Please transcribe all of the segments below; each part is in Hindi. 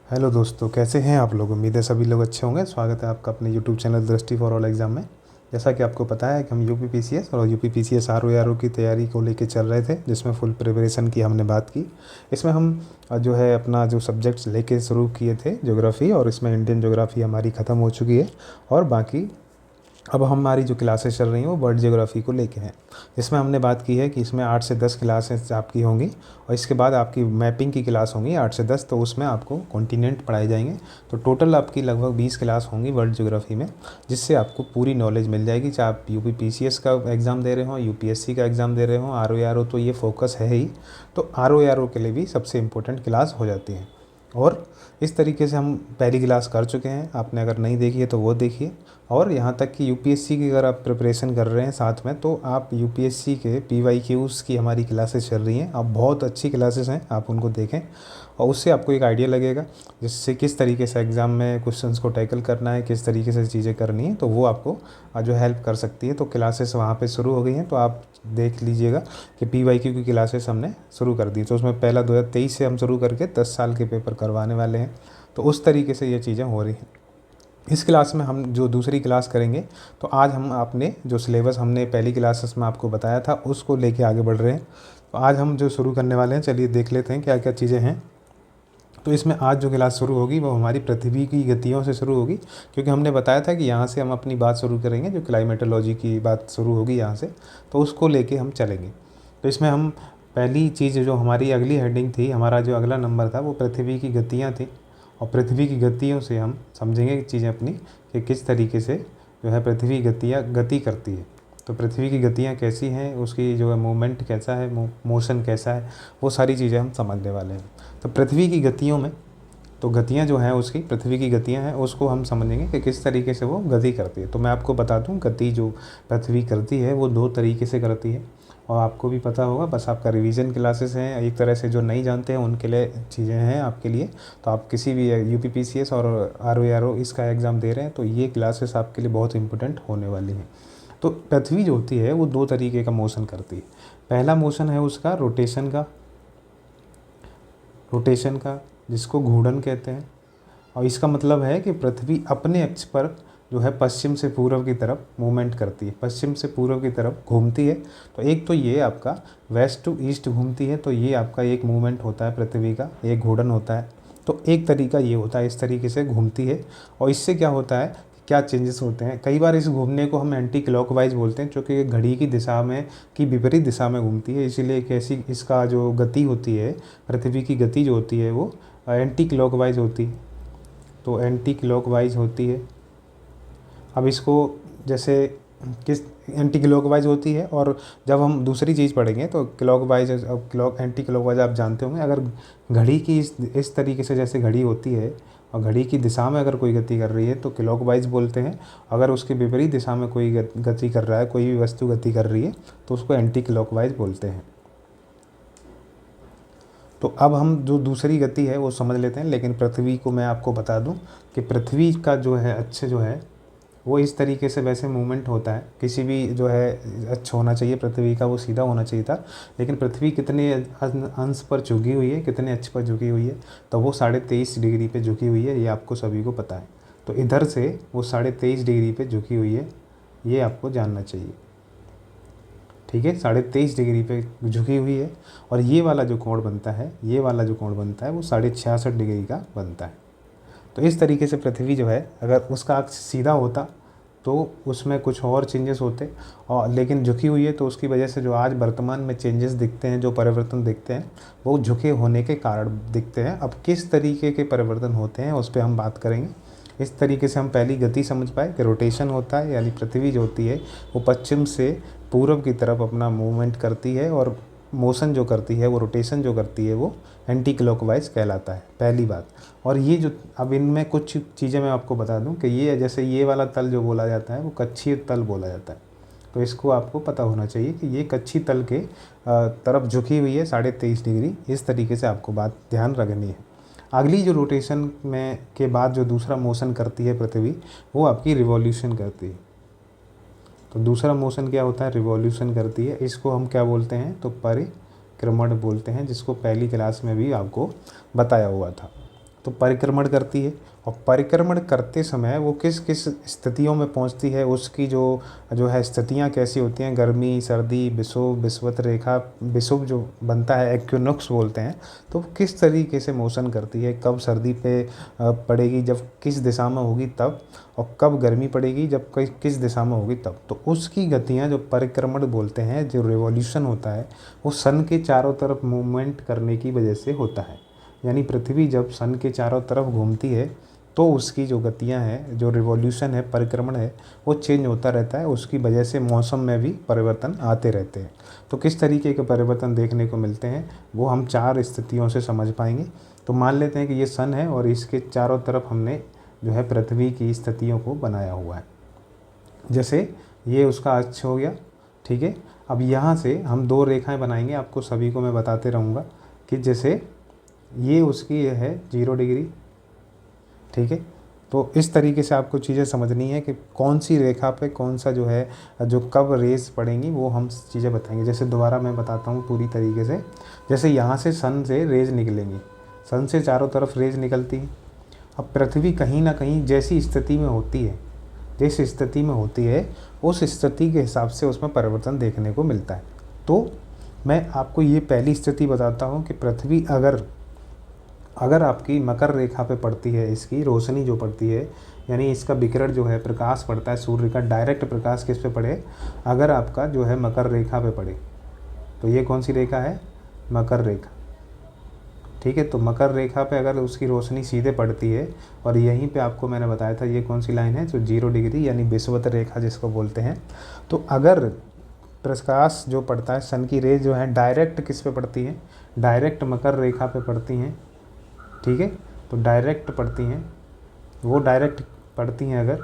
हेलो दोस्तों, कैसे हैं आप लोग। उम्मीद है सभी लोग अच्छे होंगे। स्वागत है आपका अपने यूट्यूब चैनल दृष्टि फॉर ऑल एग्ज़ाम में। जैसा कि आपको पता है कि हम यूपी पीसीएस और यूपी पीसीएस आरओ की तैयारी को लेके चल रहे थे, जिसमें फुल प्रिपरेशन की हमने बात की। इसमें हम जो है अपना जो सब्जेक्ट्स लेके शुरू किए थे ज्योग्राफ़ी, और इसमें इंडियन ज्योग्राफ़ी हमारी ख़त्म हो चुकी है। और बाकी अब हमारी जो क्लासेस चल रही हैं वो वर्ल्ड ज्योग्राफी को लेके हैं। इसमें हमने बात की है कि इसमें 8 से 10 क्लासेस आपकी होंगी, और इसके बाद आपकी मैपिंग की क्लास होंगी 8 से 10, तो उसमें आपको कॉन्टिनेंट पढ़ाए जाएंगे। तो टोटल आपकी लगभग 20 क्लास होंगी वर्ल्ड ज्योग्राफी में, जिससे आपको पूरी नॉलेज मिल जाएगी। चाहे आप यूपी पीसीएस का एग्ज़ाम दे रहे हो, यूपीएससी का एग्ज़ाम दे रहे हो, आरओ तो ये फोकस है ही। तो आरओ के लिए भी सबसे इम्पोर्टेंट क्लास हो जाती है। और इस तरीके से हम पहली क्लास कर चुके हैं। आपने अगर नहीं देखी है तो वो देखिए। और यहाँ तक कि यूपीएससी की अगर आप प्रिपरेशन कर रहे हैं साथ में, तो आप यूपीएससी के पीवाईक्यूज़ की हमारी क्लासेस चल रही हैं। अब बहुत अच्छी क्लासेस हैं, आप उनको देखें और उससे आपको एक आइडिया लगेगा जिससे किस तरीके से एग्ज़ाम में क्वेश्चंस को टैकल करना है, किस तरीके से चीज़ें करनी है, तो वो आपको जो हेल्प कर सकती है। तो क्लासेस वहाँ पे शुरू हो गई हैं, तो आप देख लीजिएगा कि पीवाईक्यू की क्लासेस हमने शुरू कर दी। तो उसमें पहला 2023 से हम शुरू करके 10 साल के पेपर करवाने वाले हैं। तो उस तरीके से ये चीज़ें हो रही हैं। इस क्लास में हम जो दूसरी क्लास करेंगे, तो आज हम आपने जो सिलेबस हमने पहली क्लासेस में आपको बताया था उसको लेके आगे बढ़ रहे हैं। तो आज हम जो शुरू करने वाले हैं, चलिए देख लेते हैं क्या क्या चीज़ें हैं। तो इसमें आज जो क्लास शुरू होगी वो हमारी पृथ्वी की गतियों से शुरू होगी, क्योंकि हमने बताया था कि यहाँ से हम अपनी बात शुरू करेंगे, जो क्लाइमेटोलॉजी की बात शुरू होगी यहाँ से, तो उसको लेके हम चलेंगे। तो इसमें हम पहली चीज़ जो हमारी अगली हेडिंग थी, हमारा जो अगला नंबर था वो पृथ्वी की गतियाँ थी। और पृथ्वी की गतियों से हम समझेंगे चीज़ें अपनी कि किस तरीके से जो है पृथ्वी गतियाँ गति करती है। तो पृथ्वी की गतियाँ कैसी हैं, उसकी जो है मूवमेंट कैसा है, मोशन कैसा है, वो सारी चीज़ें हम समझने वाले हैं। तो पृथ्वी की गतियों में, तो गतियाँ जो हैं उसकी, पृथ्वी की गतियाँ हैं उसको हम समझेंगे कि किस तरीके से वो गति करती है। तो मैं आपको बता दूं, गति जो पृथ्वी करती है वो 2 तरीके से करती है, और आपको भी पता होगा। बस आपका रिवीजन क्लासेस हैं एक तरह से, जो नहीं जानते हैं उनके लिए चीज़ें हैं आपके लिए। तो आप किसी भी यूपी पीसीएस और आरओ इसका एग्ज़ाम दे रहे हैं तो ये क्लासेस आपके लिए बहुत इंपॉर्टेंट होने वाली हैं। तो पृथ्वी जो होती है वो 2 तरीके का मोशन करती है। पहला मोशन है उसका रोटेशन का, जिसको घूर्णन कहते हैं। और इसका मतलब है कि पृथ्वी अपने अक्ष पर जो है पश्चिम से पूर्व की तरफ मूवमेंट करती है, पश्चिम से पूर्व की तरफ घूमती है। तो एक तो ये आपका वेस्ट टू ईस्ट घूमती है, तो ये आपका एक मूवमेंट होता है पृथ्वी का, एक घूर्णन होता है। तो एक तरीका ये होता है, इस तरीके से घूमती है। और इससे क्या होता है, क्या चेंजेस होते हैं। कई बार इस घूमने को हम एंटी क्लॉकवाइज बोलते हैं, क्योंकि घड़ी की दिशा में की विपरीत दिशा में घूमती है। इसीलिए कैसी इसका जो गति होती है, पृथ्वी की गति जो होती है वो एंटी क्लॉकवाइज होती है। तो एंटी क्लॉकवाइज होती है। अब इसको जैसे किस एंटी क्लॉकवाइज होती है, और जब हम दूसरी चीज़ पढ़ेंगे तो क्लॉकवाइज, अब एंटी क्लॉकवाइज आप जानते होंगे। अगर घड़ी की इस तरीके से जैसे घड़ी होती है और घड़ी की दिशा में अगर कोई गति कर रही है तो क्लॉकवाइज बोलते हैं। अगर उसके विपरीत दिशा में कोई गति कर रहा है, कोई भी वस्तु गति कर रही है, तो उसको एंटी क्लॉकवाइज बोलते हैं। तो अब हम जो दूसरी गति है वो समझ लेते हैं। लेकिन पृथ्वी को मैं आपको बता दूं कि पृथ्वी का जो है अक्ष जो है वो इस तरीके से वैसे मूवमेंट होता है। किसी भी जो है अक्ष होना चाहिए पृथ्वी का, वो सीधा होना चाहिए था। लेकिन पृथ्वी कितने अंश पर झुकी हुई है, कितने अक्ष पर झुकी हुई है, तो वो 23.5 डिग्री पे झुकी हुई है। ये आपको सभी को पता है। तो इधर से वो 23.5 डिग्री पे झुकी हुई है, ये आपको जानना चाहिए। ठीक है, 23.5 डिग्री पे झुकी हुई है। और ये वाला जो कोण बनता है, ये वाला जो कोण बनता है वो 66.5 डिग्री का बनता है। तो इस तरीके से पृथ्वी जो है, अगर उसका अक्ष सीधा होता तो उसमें कुछ और चेंजेस होते, और लेकिन झुकी हुई है तो उसकी वजह से जो आज वर्तमान में चेंजेस दिखते हैं, जो परिवर्तन दिखते हैं, वो झुके होने के कारण दिखते हैं। अब किस तरीके के परिवर्तन होते हैं उस पर हम बात करेंगे। इस तरीके से हम पहली गति समझ पाए कि रोटेशन होता है, यानी पृथ्वी जो होती है वो पश्चिम से पूर्व की तरफ अपना मूवमेंट करती है, और मोशन जो करती है, वो रोटेशन जो करती है, वो एंटी क्लॉकवाइज कहलाता है, पहली बात। और ये जो अब इनमें कुछ चीज़ें मैं आपको बता दूं कि ये जैसे ये वाला तल जो बोला जाता है वो कक्षीय तल बोला जाता है। तो इसको आपको पता होना चाहिए कि ये कक्षीय तल के तरफ झुकी हुई है 23.5 डिग्री। इस तरीके से आपको बात ध्यान रखनी है। अगली जो रोटेशन में के बाद जो दूसरा मोशन करती है पृथ्वी, वो आपकी रिवॉल्यूशन करती है। तो दूसरा मोशन क्या होता है, रिवॉल्यूशन करती है। इसको हम क्या बोलते हैं, तो परिक्रमण बोलते हैं, जिसको पहली क्लास में भी आपको बताया हुआ था। तो परिक्रमण करती है, और परिक्रमण करते समय वो किस किस स्थितियों में पहुंचती है, उसकी जो जो है स्थितियां कैसी होती हैं, गर्मी, सर्दी, विषुव, विषुवत रेखा, विषुव जो बनता है इक्विनॉक्स बोलते हैं, तो किस तरीके से मोशन करती है, कब सर्दी पे पड़ेगी जब किस दिशा में होगी तब, और कब गर्मी पड़ेगी जब किस दिशा में होगी तब, तो उसकी गतियाँ जो परिक्रमण बोलते हैं, जो रिवॉल्यूशन होता है वो सन के चारों तरफ मूवमेंट करने की वजह से होता है। यानी पृथ्वी जब सन के चारों तरफ घूमती है तो उसकी जो गतियाँ हैं, जो रिवॉल्यूशन है, परिक्रमण है, वो चेंज होता रहता है, उसकी वजह से मौसम में भी परिवर्तन आते रहते हैं। तो किस तरीके के परिवर्तन देखने को मिलते हैं वो हम 4 स्थितियों से समझ पाएंगे। तो मान लेते हैं कि ये सन है और इसके चारों तरफ हमने जो है पृथ्वी की स्थितियों को बनाया हुआ है। जैसे ये उसका अक्ष हो गया, ठीक है। अब यहाँ से हम 2 रेखाएं बनाएंगे, आपको सभी को मैं बताते रहूँगा कि जैसे ये उसकी ये है 0 डिग्री, ठीक है। तो इस तरीके से आपको चीज़ें समझनी है कि कौन सी रेखा पे कौन सा जो है जो कब रेज पड़ेंगी वो हम चीज़ें बताएंगे। जैसे दोबारा मैं बताता हूँ पूरी तरीके से। जैसे यहाँ से सन से रेज निकलेंगी, सन से चारों तरफ रेज निकलती है। अब पृथ्वी कहीं ना कहीं जैसी स्थिति में होती है, जिस स्थिति में होती है उस स्थिति के हिसाब से उसमें परिवर्तन देखने को मिलता है। तो मैं आपको ये पहली स्थिति बताता हूँ कि पृथ्वी अगर आपकी मकर रेखा पे पड़ती है, इसकी रोशनी जो पड़ती है, यानी इसका विकिरण जो है, प्रकाश पड़ता है सूर्य का, डायरेक्ट प्रकाश किस पे पड़े, अगर आपका जो है मकर रेखा पे पड़े, तो ये कौन सी रेखा है, मकर रेखा, ठीक है। तो मकर रेखा पे अगर उसकी रोशनी सीधे पड़ती है, और यहीं पे आपको मैंने बताया था ये कौन सी लाइन है, जो 0 डिग्री यानी विषुवत रेखा जिसको बोलते हैं। तो अगर प्रकाश जो पड़ता है, सन की रेज जो है डायरेक्ट किस पे पड़ती है, डायरेक्ट मकर रेखा पे पड़ती हैं, ठीक है। तो डायरेक्ट पड़ती हैं, वो डायरेक्ट पड़ती हैं अगर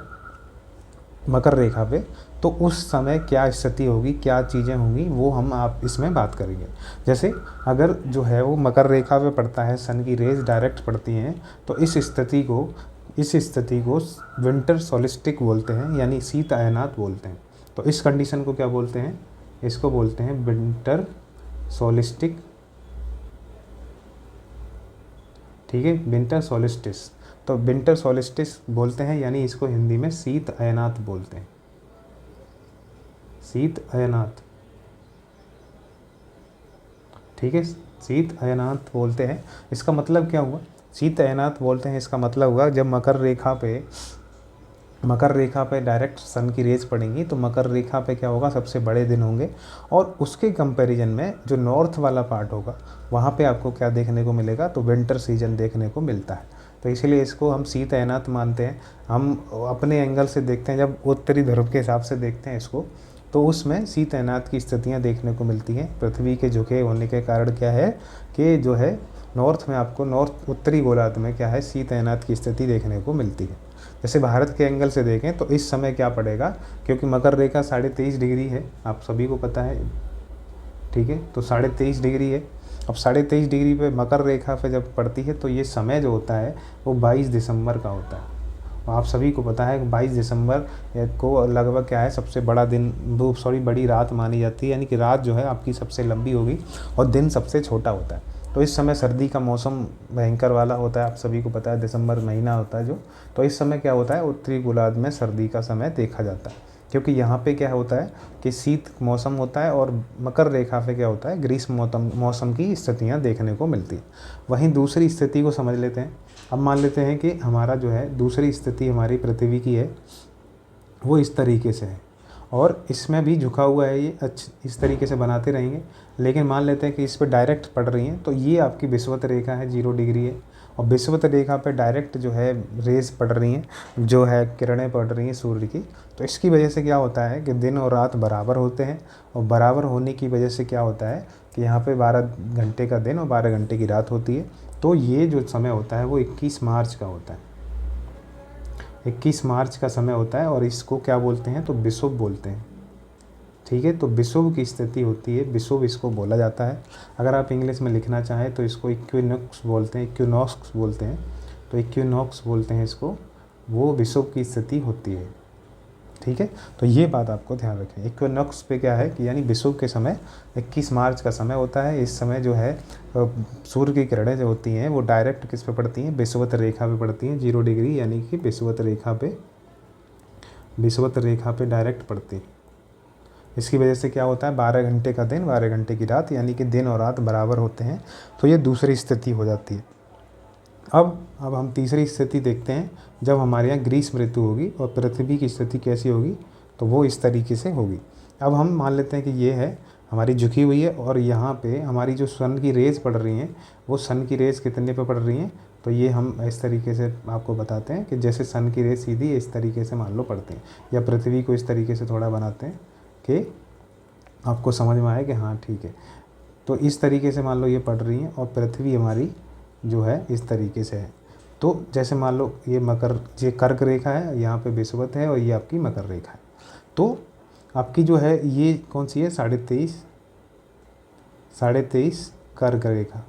मकर रेखा पे, तो उस समय क्या स्थिति होगी, क्या चीज़ें होंगी, वो हम आप इसमें बात करेंगे। जैसे अगर जो है वो मकर रेखा पे पड़ता है, सन की रेज डायरेक्ट पड़ती हैं, तो इस स्थिति को विंटर सोलिस्टिक बोलते हैं, यानी शीत अयनात बोलते हैं। तो इस कंडीशन को क्या बोलते हैं, इसको बोलते हैं विंटर सोलिस्टिक, ठीक है, विंटर सोलिस्टिस। तो विंटर सोलिस्टिस बोलते हैं, यानी इसको हिंदी में शीत अयनात बोलते हैं, शीत अयनात, ठीक है, शीत अयनात बोलते हैं। इसका मतलब क्या हुआ, शीत अयनात बोलते हैं, इसका मतलब हुआ जब मकर रेखा पे डायरेक्ट सन की रेज पड़ेंगी, तो मकर रेखा पे क्या होगा, सबसे बड़े दिन होंगे, और उसके कंपैरिजन में जो नॉर्थ वाला पार्ट होगा वहाँ पे आपको क्या देखने को मिलेगा, तो विंटर सीजन देखने को मिलता है। तो इसीलिए इसको हम शीत अयनात मानते हैं। हम अपने एंगल से देखते हैं, जब उत्तरी ध्रुव के हिसाब से देखते हैं इसको, तो उसमें शीत अयनात की स्थितियाँ देखने को मिलती हैं। पृथ्वी के झुके होने के कारण क्या है कि जो है नॉर्थ में आपको, नॉर्थ उत्तरी गोलार्ध में क्या है, शीत अयनात की स्थिति देखने को मिलती है। जैसे भारत के एंगल से देखें तो इस समय क्या पड़ेगा, क्योंकि मकर रेखा 23.5 डिग्री है, आप सभी को पता है, ठीक है। तो 23.5 डिग्री है। अब 23.5 डिग्री पे मकर रेखा पे जब पड़ती है तो ये समय जो होता है वो 22 दिसंबर का होता है। आप सभी को पता है कि 22 दिसंबर को लगभग क्या है, सबसे बड़ा दिन, बड़ी रात मानी जाती है, यानी कि रात जो है आपकी सबसे लंबी होगी और दिन सबसे छोटा होता है। तो इस समय सर्दी का मौसम भयंकर वाला होता है, आप सभी को पता है, दिसंबर महीना होता है जो। तो इस समय क्या होता है, उत्तरी गोलार्ध में सर्दी का समय देखा जाता है, क्योंकि यहाँ पे क्या होता है कि शीत मौसम होता है, और मकर रेखा पे क्या होता है, ग्रीष्म मौसम की स्थितियाँ देखने को मिलती है। वहीं दूसरी स्थिति को समझ लेते हैं। अब मान लेते हैं कि हमारा जो है दूसरी स्थिति हमारी पृथ्वी की है, वो इस तरीके से है, और इसमें भी झुका हुआ है ये, इस तरीके से बनाते रहेंगे। लेकिन मान लेते हैं कि इस पर डायरेक्ट पड़ रही हैं, तो ये आपकी विषुवत रेखा है, 0 डिग्री है, और विषुवत रेखा पे डायरेक्ट जो है रेज पड़ रही हैं, जो है किरणें पड़ रही हैं सूर्य की। तो इसकी वजह से क्या होता है कि दिन और रात बराबर होते हैं, और बराबर होने की वजह से क्या होता है कि यहाँ पे 12 घंटे का दिन और 12 घंटे की रात होती है। तो ये जो समय होता है वो 21 मार्च का होता है, 21 मार्च का समय होता है, और इसको क्या बोलते हैं, तो विषुव बोलते हैं, ठीक है। तो विषुव की स्थिति होती है, विषुव इसको बोला जाता है। अगर आप इंग्लिश में लिखना चाहें तो इसको इक्विनॉक्स बोलते हैं, इक्विनॉक्स बोलते हैं, तो इक्विनॉक्स बोलते हैं इसको, वो विषुव की स्थिति होती है, ठीक है। तो ये बात आपको ध्यान रखें। इक्विनॉक्स पे क्या है कि यानी विषुव के समय 21 मार्च का समय होता है। इस समय जो है सूर्य की किरणें जो होती हैं वो डायरेक्ट किस पे पड़ती हैं, विषुवत रेखा पे पड़ती हैं, 0 डिग्री यानी कि विषुवत रेखा पे डायरेक्ट पड़ती है। इसकी वजह से क्या होता है, 12 घंटे का दिन 12 घंटे की रात, यानी कि दिन और रात बराबर होते हैं। तो ये दूसरी स्थिति हो जाती है। अब हम तीसरी स्थिति देखते हैं, जब हमारे यहाँ ग्रीष्म ऋतु होगी और पृथ्वी की स्थिति कैसी होगी, तो वो इस तरीके से होगी। अब हम मान लेते हैं कि ये है हमारी झुकी हुई है और यहाँ पे हमारी जो सन की रेज़ पड़ रही हैं वो सन की रेज़ कितने पे पड़ रही हैं, तो ये हम इस तरीके से आपको बताते हैं कि जैसे सन की रेज़ सीधी इस तरीके से मान लो पड़ती हैं, या पृथ्वी को इस तरीके से थोड़ा बनाते हैं कि आपको समझ में आए कि हाँ ठीक है। तो इस तरीके से मान लो ये पड़ रही हैं और पृथ्वी हमारी जो है इस तरीके से है। तो जैसे मान लो ये कर्क रेखा है, यहाँ पे विषुवत है और ये आपकी मकर रेखा है। तो आपकी जो है ये कौन सी है, 23.5 कर्क रेखा।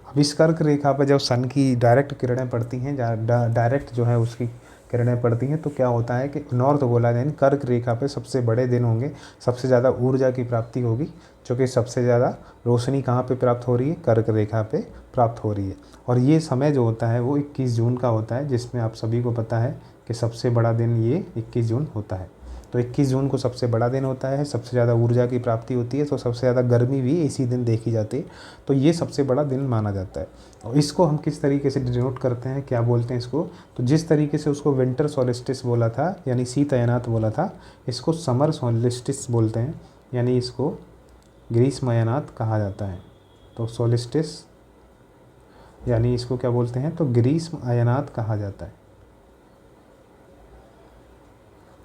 अब इस कर्क रेखा पर जब सन की डायरेक्ट किरणें पड़ती हैं, डायरेक्ट जो है उसकी किरणें पड़ती हैं, तो क्या होता है कि नॉर्थ गोला यानी कर्क रेखा पे सबसे बड़े दिन होंगे, सबसे ज़्यादा ऊर्जा की प्राप्ति होगी, क्योंकि सबसे ज़्यादा रोशनी कहाँ पे प्राप्त हो रही है, कर्क रेखा पे प्राप्त हो रही है। और ये समय जो होता है वो 21 जून का होता है, जिसमें आप सभी को पता है कि सबसे बड़ा दिन ये 21 जून होता है। तो 21 जून को सबसे बड़ा दिन होता है, सबसे ज़्यादा ऊर्जा की प्राप्ति होती है, तो सबसे ज़्यादा गर्मी भी इसी दिन देखी जाती है। तो ये सबसे बड़ा दिन माना जाता है। और इसको हम किस तरीके से डिनोट करते हैं, क्या बोलते हैं इसको, तो जिस तरीके से उसको विंटर सोलिस्टिस बोला था यानी शीत अयनात बोला था, इसको समर सोलिस्टिस बोलते हैं, यानी इसको ग्रीष्म अयनात कहा जाता है। तो सोलिस्टिस यानी इसको क्या बोलते हैं, तो ग्रीष्म अयनात कहा जाता है।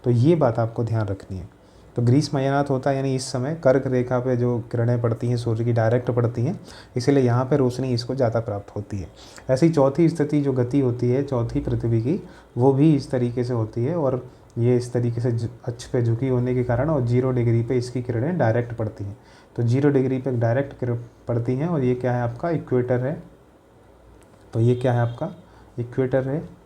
तो ये बात आपको ध्यान रखनी है। तो ग्रीष्म अयनात होता है यानी इस समय कर्क रेखा पे जो किरणें पड़ती हैं सूर्य की डायरेक्ट पड़ती हैं, इसीलिए यहाँ पे रोशनी इसको ज़्यादा प्राप्त होती है। ऐसी चौथी स्थिति जो गति होती है चौथी पृथ्वी की, वो भी इस तरीके से होती है, और ये इस तरीके से अक्ष पे झुकी होने के कारण और 0 डिग्री पे इसकी किरणें डायरेक्ट पड़ती हैं। तो 0 डिग्री पे डायरेक्ट पड़ती हैं, और ये क्या है आपका इक्वेटर है। तो ये क्या है आपका इक्वेटर है,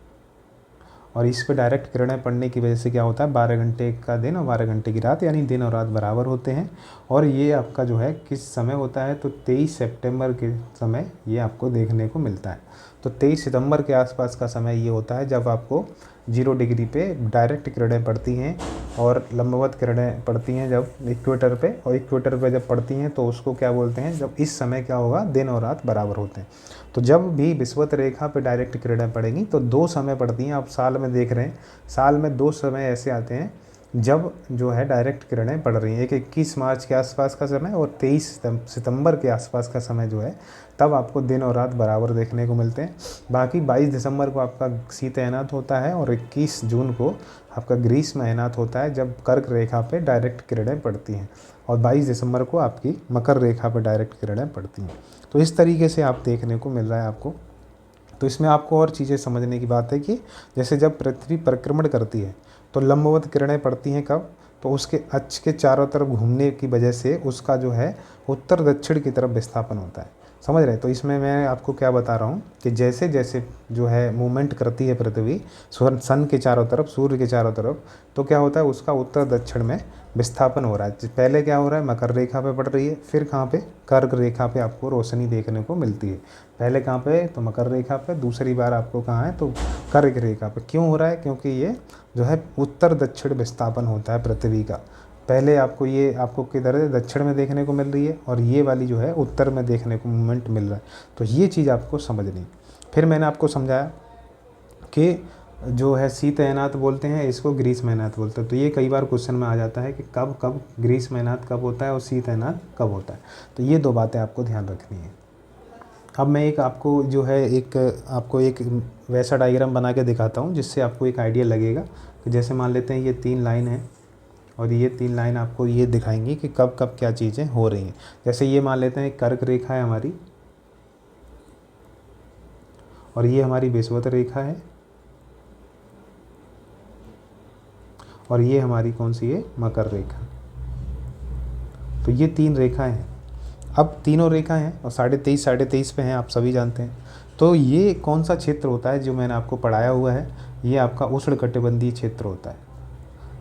और इस पे डायरेक्ट किरणें पड़ने की वजह से क्या होता है, 12 घंटे का दिन और 12 घंटे की रात, यानी दिन और रात बराबर होते हैं। और ये आपका जो है किस समय होता है, तो 23 सितंबर के समय ये आपको देखने को मिलता है। तो 23 सितंबर के आसपास का समय ये होता है जब आपको 0 डिग्री पे डायरेक्ट किरणें पड़ती हैं और लंबवत किरणें पड़ती हैं जब इक्वेटर पे, और इक्वेटर पे जब पड़ती हैं तो उसको क्या बोलते हैं, जब इस समय क्या होगा, दिन और रात बराबर होते हैं। तो जब भी विषुवत रेखा पे डायरेक्ट किरणें पड़ेंगी तो 2 समय पड़ती हैं। आप साल में देख रहे हैं, साल में 2 समय ऐसे आते हैं जब जो है डायरेक्ट किरणें पड़ रही हैं। एक 21 मार्च के आसपास का समय और 23 सितंबर के आसपास का समय जो है, तब आपको दिन और रात बराबर देखने को मिलते हैं। बाकी 22 दिसंबर को आपका शीत अयनात होता है और 21 जून को आपका ग्रीष्म अयनात होता है, जब कर्क रेखा पे डायरेक्ट किरणें पड़ती हैं, और 22 दिसंबर को आपकी मकर रेखा पे डायरेक्ट किरणें पड़ती हैं। तो इस तरीके से आप देखने को मिल रहा है आपको। तो इसमें आपको और चीज़ें समझने की बात है कि जैसे जब पृथ्वी परिक्रमण करती है तो लंबवत किरणें पड़ती हैं कब, तो उसके अक्ष के चारों तरफ घूमने की वजह से उसका जो है उत्तर दक्षिण की तरफ विस्थापन होता है। समझ रहे हैं। तो इसमें मैं आपको क्या बता रहा हूँ कि जैसे जैसे जो है मूवमेंट करती है पृथ्वी सन के चारों तरफ, सूर्य के चारों तरफ, तो क्या होता है उसका उत्तर दक्षिण में विस्थापन हो रहा है। पहले क्या हो रहा है, मकर रेखा पे पड़ रही है, फिर कहाँ पे, कर्क रेखा पे आपको रोशनी देखने को मिलती है। पहले कहाँ पे, तो मकर रेखा पे, दूसरी बार आपको कहाँ है, तो कर्क रेखा पे। क्यों हो रहा है, क्योंकि ये जो है उत्तर दक्षिण विस्थापन होता है पृथ्वी का। पहले आपको किधर है, दक्षिण में देखने को मिल रही है, और ये वाली जो है उत्तर में देखने को मूवमेंट मिल रहा है। तो ये चीज़ आपको समझनी। फिर मैंने आपको समझाया कि जो है शीत अयनात बोलते हैं, इसको ग्रीष्म अयनात बोलते हैं। तो ये कई बार क्वेश्चन में आ जाता है कि कब ग्रीष्म अयनात कब होता है और शीत अयनात कब होता है। तो ये 2 बातें आपको ध्यान रखनी है। अब मैं आपको एक वैसा डायग्राम बना के दिखाता हूँ जिससे आपको एक आइडिया लगेगा कि जैसे मान लेते हैं ये 3 लाइन है, और ये 3 लाइन आपको ये दिखाएंगी कि कब कब क्या चीज़ें हो रही हैं। जैसे ये मान लेते हैं कर्क रेखा है हमारी, और ये हमारी विषुवत रेखा है, और ये हमारी कौन सी है, मकर रेखा। तो ये 3 रेखाएं हैं। अब तीनों रेखाएं हैं और 23.5 पे हैं, आप सभी जानते हैं। तो ये कौन सा क्षेत्र होता है जो मैंने आपको पढ़ाया हुआ है, ये आपका उष्णकटिबंधीय क्षेत्र होता है।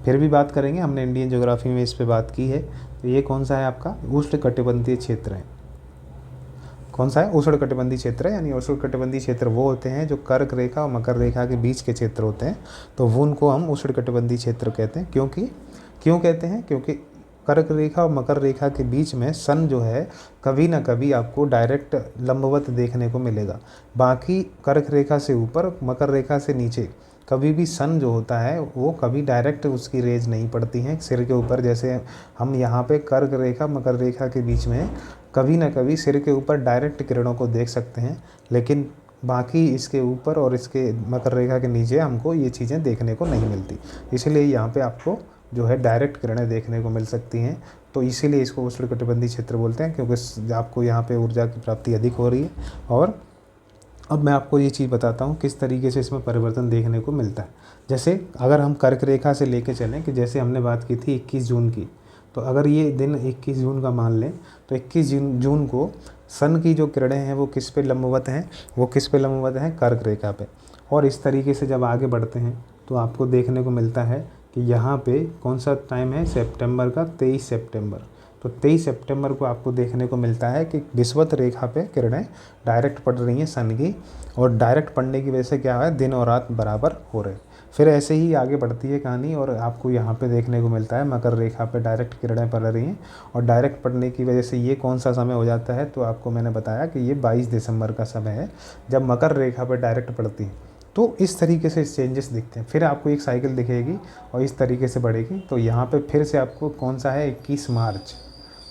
फिर भी बात करेंगे, हमने इंडियन ज्योग्राफी में इस पे बात की है। तो ये कौन सा है आपका उष्णकटिबंधीय क्षेत्र है। कौन सा है? उष्णकटिबंधीय क्षेत्र है। यानी उष्णकटिबंधीय क्षेत्र वो होते हैं जो कर्क रेखा और मकर रेखा के बीच के क्षेत्र होते हैं, तो वो उनको हम उष्णकटिबंधीय क्षेत्र कहते हैं। क्यों कहते हैं? क्योंकि कर्क रेखा और मकर रेखा के बीच में सन जो है कभी ना कभी आपको डायरेक्ट लंबवत देखने को मिलेगा। बाकी कर्क रेखा से ऊपर, मकर रेखा से नीचे कभी भी सन जो होता है वो कभी डायरेक्ट उसकी रेज नहीं पड़ती हैं सिर के ऊपर। जैसे हम यहाँ पे कर्क रेखा मकर रेखा के बीच में कभी ना कभी सिर के ऊपर डायरेक्ट किरणों को देख सकते हैं, लेकिन बाकी इसके ऊपर और इसके मकर रेखा के नीचे हमको ये चीज़ें देखने को नहीं मिलती। इसलिए यहाँ पे आपको जो है डायरेक्ट किरणें देखने को मिल सकती हैं। तो इसीलिए इसको उष्णकटिबंधीय क्षेत्र बोलते हैं, क्योंकि आपको यहाँ पे ऊर्जा की प्राप्ति अधिक हो रही है। और अब मैं आपको ये चीज़ बताता हूँ किस तरीके से इसमें परिवर्तन देखने को मिलता है। जैसे अगर हम कर्क रेखा से लेके चलें कि जैसे हमने बात की थी 21 जून की, तो अगर ये दिन 21 जून का मान लें तो 21 जून को सन की जो किरणें हैं वो किस पे लंबवत हैं? वो किस पे लंबवत हैं? कर्क रेखा पे। और इस तरीके से जब आगे बढ़ते हैं तो आपको देखने को मिलता है कि यहाँ पे कौन सा टाइम है? सितंबर का 23 सितंबर। तो 23 सितंबर को आपको देखने को मिलता है कि विषुवत रेखा पे किरणें डायरेक्ट पड़ रही हैं सन की, और डायरेक्ट पड़ने की वजह से क्या है? दिन और रात बराबर हो रहे। फिर ऐसे ही आगे बढ़ती है कहानी और आपको यहाँ पे देखने को मिलता है मकर रेखा पे डायरेक्ट किरणें पड़ रही हैं, और डायरेक्ट पड़ने की वजह से ये कौन सा समय हो जाता है? तो आपको मैंने बताया कि ये 22 दिसंबर का समय है जब मकर रेखा पर डायरेक्ट पड़ती है। तो इस तरीके से चेंजेस दिखते हैं। फिर आपको एक साइकिल दिखेगी और इस तरीके से बढ़ेगी। तो यहाँ पे फिर से आपको कौन सा है? 21 मार्च।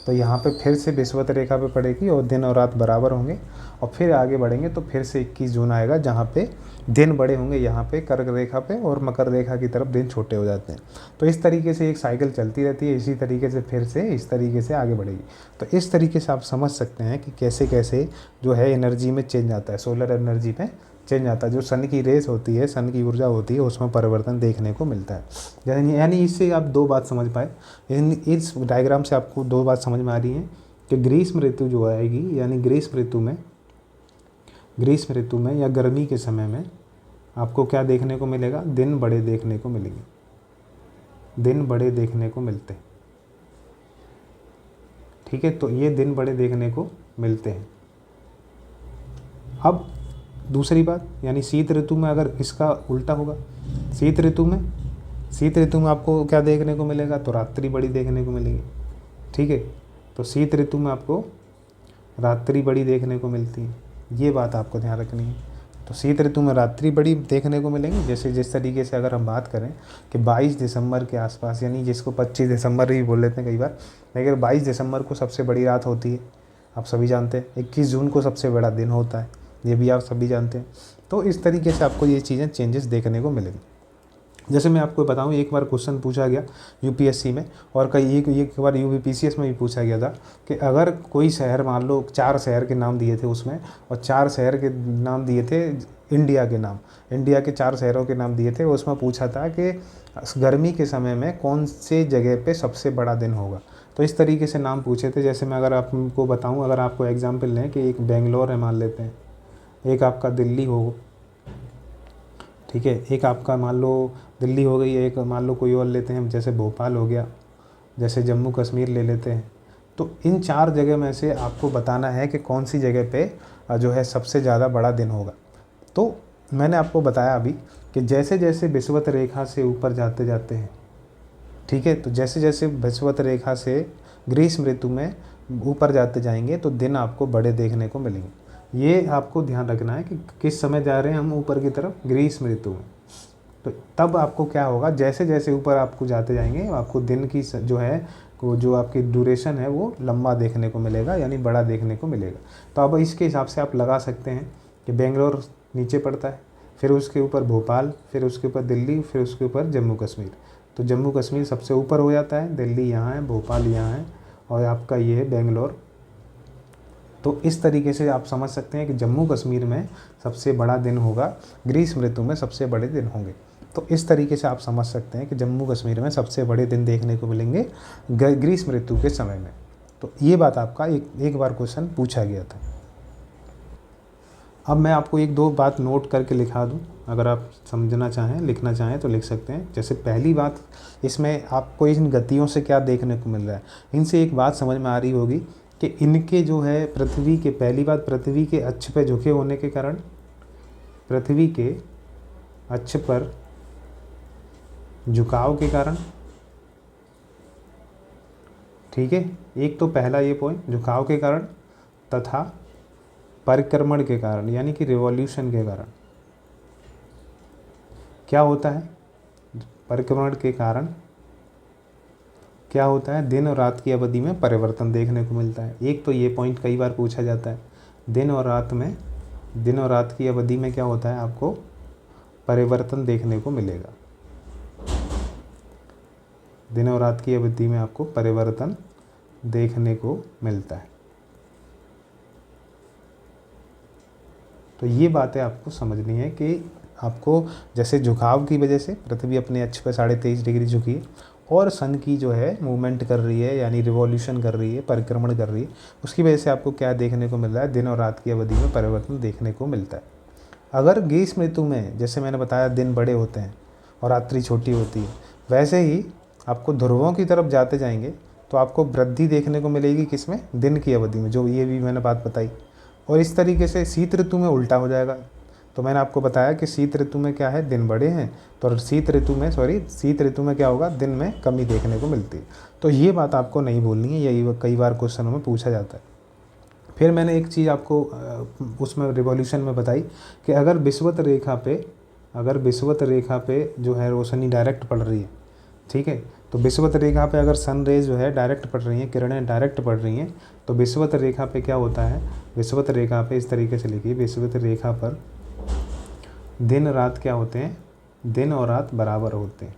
तो यहाँ पे फिर से विषुवत रेखा पे पड़ेगी और दिन और रात बराबर होंगे। और फिर आगे बढ़ेंगे तो फिर से 21 जून आएगा जहाँ पे दिन बड़े होंगे यहाँ पे कर्क रेखा पे, और मकर रेखा की तरफ दिन छोटे हो जाते हैं। तो इस तरीके से एक साइकिल चलती रहती है। इसी तरीके से फिर से इस तरीके से आगे बढ़ेगी। तो इस तरीके से आप समझ सकते हैं कि कैसे कैसे जो है एनर्जी में चेंज आता है, सोलर एनर्जी में चेंज आता है। जो सन की रेस होती है, सन की ऊर्जा होती है, उसमें परिवर्तन देखने को मिलता है। यानी इससे आप दो बात समझ पाए। इस डायग्राम से आपको दो बात समझ में आ रही है कि ग्रीष्म ऋतु जो आएगी, यानी ग्रीष्म ऋतु में या गर्मी के समय में आपको क्या देखने को मिलेगा? दिन बड़े देखने को मिलेंगे। दिन बड़े देखने को मिलते हैं। ठीक है, तो ये दिन बड़े देखने को मिलते हैं। अब दूसरी बात, यानी शीत ऋतु में अगर इसका उल्टा होगा, शीत ऋतु में आपको क्या देखने को मिलेगा? तो रात्रि बड़ी देखने को मिलेगी। ठीक है, तो शीत ऋतु में आपको रात्रि बड़ी देखने को मिलती है। ये बात आपको ध्यान रखनी है। तो शीत ऋतु में रात्रि बड़ी देखने को मिलेंगी। जैसे जिस तरीके से अगर हम बात करें कि 22 दिसंबर के आसपास, यानी जिसको 25 दिसंबर भी बोल लेते हैं कई बार, लेकिन 22 दिसंबर को सबसे बड़ी रात होती है, आप सभी जानते हैं। 21 जून को सबसे बड़ा दिन होता है, ये भी आप सभी जानते हैं। तो इस तरीके से आपको ये चीज़ें चेंजेस देखने को मिलेंगी। जैसे मैं आपको बताऊं, एक बार क्वेश्चन पूछा गया यूपीएससी में, और एक बार यूपीपीसीएस में भी पूछा गया था कि अगर कोई शहर, मान लो 4 शहर के नाम दिए थे उसमें, और 4 शहर के नाम दिए थे इंडिया के 4 शहरों के नाम दिए थे। उसमें पूछा था कि गर्मी के समय में कौन से जगह पे सबसे बड़ा दिन होगा। तो इस तरीके से नाम पूछे थे। जैसे मैं अगर आपको बताऊँ, अगर आपको एग्जाम्पल लें कि एक बेंगलोर है मान लेते हैं, एक आपका दिल्ली हो, ठीक है, एक आपका मान लो दिल्ली हो गई, एक मान लो कोई और लेते हैं जैसे भोपाल हो गया, जैसे जम्मू कश्मीर ले लेते हैं। तो इन 4 जगह में से आपको बताना है कि कौन सी जगह पे जो है सबसे ज़्यादा बड़ा दिन होगा। तो मैंने आपको बताया अभी कि जैसे जैसे विषुवत रेखा से ऊपर जाते जाते हैं, ठीक है, तो जैसे जैसे विषुवत रेखा से ग्रीष्म ऋतु में ऊपर जाते जाएंगे तो दिन आपको बड़े देखने को मिलेंगे। ये आपको ध्यान रखना है कि किस समय जा रहे हैं हम ऊपर की तरफ? ग्रीष्म ऋतु में। तो तब आपको क्या होगा? जैसे जैसे ऊपर आपको जाते जाएंगे आपको दिन की जो है जो आपकी ड्यूरेशन है वो लंबा देखने को मिलेगा, यानी बड़ा देखने को मिलेगा। तो अब इसके हिसाब से आप लगा सकते हैं कि बेंगलोर नीचे पड़ता है, फिर उसके ऊपर भोपाल, फिर उसके ऊपर दिल्ली, फिर उसके ऊपर जम्मू कश्मीर। तो जम्मू कश्मीर सबसे ऊपर हो जाता है, दिल्ली यहाँ है, भोपाल यहाँ है, और आपका ये है बेंगलोर। तो इस तरीके से आप समझ सकते हैं कि जम्मू कश्मीर में सबसे बड़ा दिन होगा, ग्रीष्म ऋतु में सबसे बड़े दिन होंगे। तो इस तरीके से आप समझ सकते हैं कि जम्मू कश्मीर में सबसे बड़े दिन देखने को मिलेंगे ग्रीष्म ऋतु के समय में। तो ये बात आपका एक बार क्वेश्चन पूछा गया था। अब मैं आपको एक दो बात नोट करके लिखा दूं, अगर आप समझना चाहें लिखना चाहें तो लिख सकते हैं। जैसे पहली बात, इसमें आपको इन गतियों से क्या देखने को मिल रहा है, इनसे एक बात समझ में आ रही होगी कि इनके जो है पृथ्वी के, पहली बात पृथ्वी के अक्ष पे झुके होने के कारण, पृथ्वी के अक्ष पर झुकाव के कारण, ठीक है, एक तो पहला ये पॉइंट झुकाव के कारण तथा परिक्रमण के कारण यानी कि रिवॉल्यूशन के कारण क्या होता है, परिक्रमण के कारण क्या होता है, दिन और रात की अवधि में परिवर्तन देखने को मिलता है। एक तो ये पॉइंट कई बार पूछा जाता है, दिन और रात की अवधि में क्या होता है, आपको परिवर्तन देखने को मिलेगा। दिन और रात की अवधि में आपको परिवर्तन देखने को मिलता है। तो ये बातें आपको समझनी है कि आपको जैसे झुकाव की वजह से पृथ्वी अपने अक्ष पर 23.5 डिग्री झुकी है और सन की जो है मूवमेंट कर रही है यानी रिवॉल्यूशन कर रही है, परिक्रमण कर रही है, उसकी वजह से आपको क्या देखने को मिल रहा है, दिन और रात की अवधि में परिवर्तन देखने को मिलता है। अगर ग्रीष्म ऋतु में जैसे मैंने बताया दिन बड़े होते हैं और रात्रि छोटी होती है, वैसे ही आपको ध्रुवों की तरफ जाते जाएंगे तो आपको वृद्धि देखने को मिलेगी किसमें, दिन की अवधि में, जो ये भी मैंने बात बताई। और इस तरीके से शीत ऋतु में उल्टा हो जाएगा। तो मैंने आपको बताया कि शीत ऋतु में क्या है, दिन बड़े हैं, तो शीत ऋतु में क्या होगा, दिन में कमी देखने को मिलती है। तो ये बात आपको नहीं भूलनी है, यही कई बार क्वेश्चनों में पूछा जाता है। फिर मैंने एक चीज़ आपको उसमें रिवॉल्यूशन में बताई कि अगर विषुवत रेखा पे जो है रोशनी डायरेक्ट पड़ रही है, ठीक है, तो विषुवत रेखा पे अगर सन रेज जो है डायरेक्ट पड़ रही हैं, किरणें डायरेक्ट पड़ रही हैं, तो विषुवत रेखा पे क्या होता है, विषुवत रेखा पे इस तरीके से लिखिए, विषुवत रेखा पर दिन रात क्या होते हैं, दिन और रात बराबर होते हैं।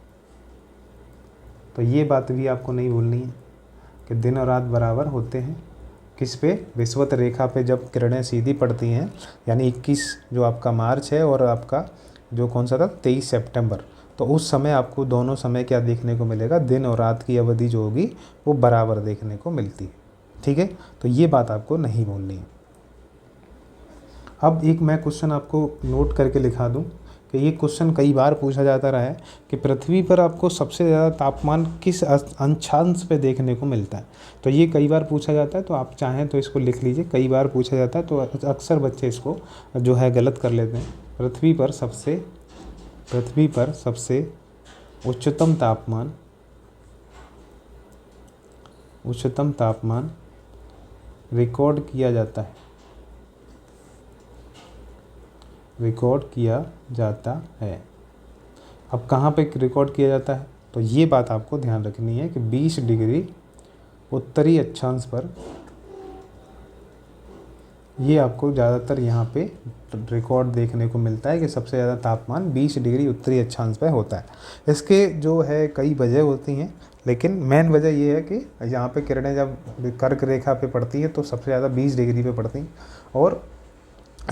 तो ये बात भी आपको नहीं भूलनी है कि दिन और रात बराबर होते हैं। किस पे, विषुवत रेखा पे जब किरणें सीधी पड़ती हैं, यानी 21 जो आपका मार्च है और आपका जो कौन सा था 23 सितंबर, तो उस समय आपको दोनों समय क्या देखने को मिलेगा, दिन और रात की अवधि जो होगी वो बराबर देखने को मिलती है। ठीक है, तो ये बात आपको नहीं भूलनी है। अब एक मैं क्वेश्चन आपको नोट करके लिखा दूं कि ये क्वेश्चन कई बार पूछा जाता रहा है कि पृथ्वी पर आपको सबसे ज़्यादा तापमान किस अक्षांश पे देखने को मिलता है। तो ये कई बार पूछा जाता है, तो आप चाहें तो इसको लिख लीजिए, कई बार पूछा जाता है तो अक्सर बच्चे इसको जो है गलत कर लेते हैं। पृथ्वी पर सबसे उच्चतम तापमान रिकॉर्ड किया जाता है। अब कहाँ पे रिकॉर्ड किया जाता है, तो ये बात आपको ध्यान रखनी है कि 20 डिग्री उत्तरी अक्षांश पर, ये आपको ज़्यादातर यहाँ पे रिकॉर्ड देखने को मिलता है कि सबसे ज़्यादा तापमान 20 डिग्री उत्तरी अक्षांश पर होता है। इसके जो है कई वजह होती हैं, लेकिन मेन वजह ये है कि यहाँ पे किरणें जब कर्क रेखा पे पड़ती हैं तो सबसे ज़्यादा 20 डिग्री पे पड़ती हैं, और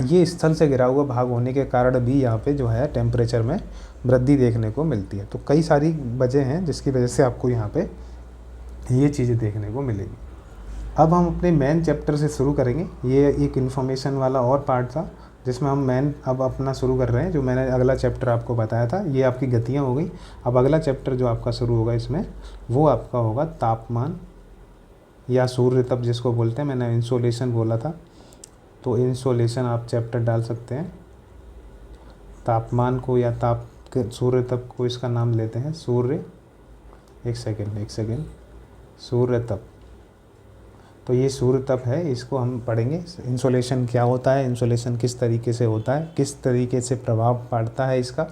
ये स्थल से घिरा हुआ भाग होने के कारण भी यहाँ पे जो है टेम्परेचर में वृद्धि देखने को मिलती है। तो कई सारी वजह हैं जिसकी वजह से आपको यहाँ पे ये चीज़ें देखने को मिलेगी। अब हम अपने मेन चैप्टर से शुरू करेंगे। ये एक इन्फॉर्मेशन वाला और पार्ट था जिसमें हम मेन अब अपना शुरू कर रहे हैं। जो मैंने अगला चैप्टर आपको बताया था, ये आपकी गतियाँ हो गई। अब अगला चैप्टर जो आपका शुरू होगा इसमें, वो आपका होगा तापमान या सूर्य तप जिसको बोलते हैं। मैंने इंसोलेशन बोला था, तो इंसोलेशन आप चैप्टर डाल सकते हैं। तापमान को या सूर्य तप को इसका नाम लेते हैं एक सेकेंड सूर्य तप। तो ये सूर्य तप है, इसको हम पढ़ेंगे। इंसोलेशन क्या होता है, इंसोलेशन किस तरीके से होता है, किस तरीके से प्रभाव पड़ता है इसका,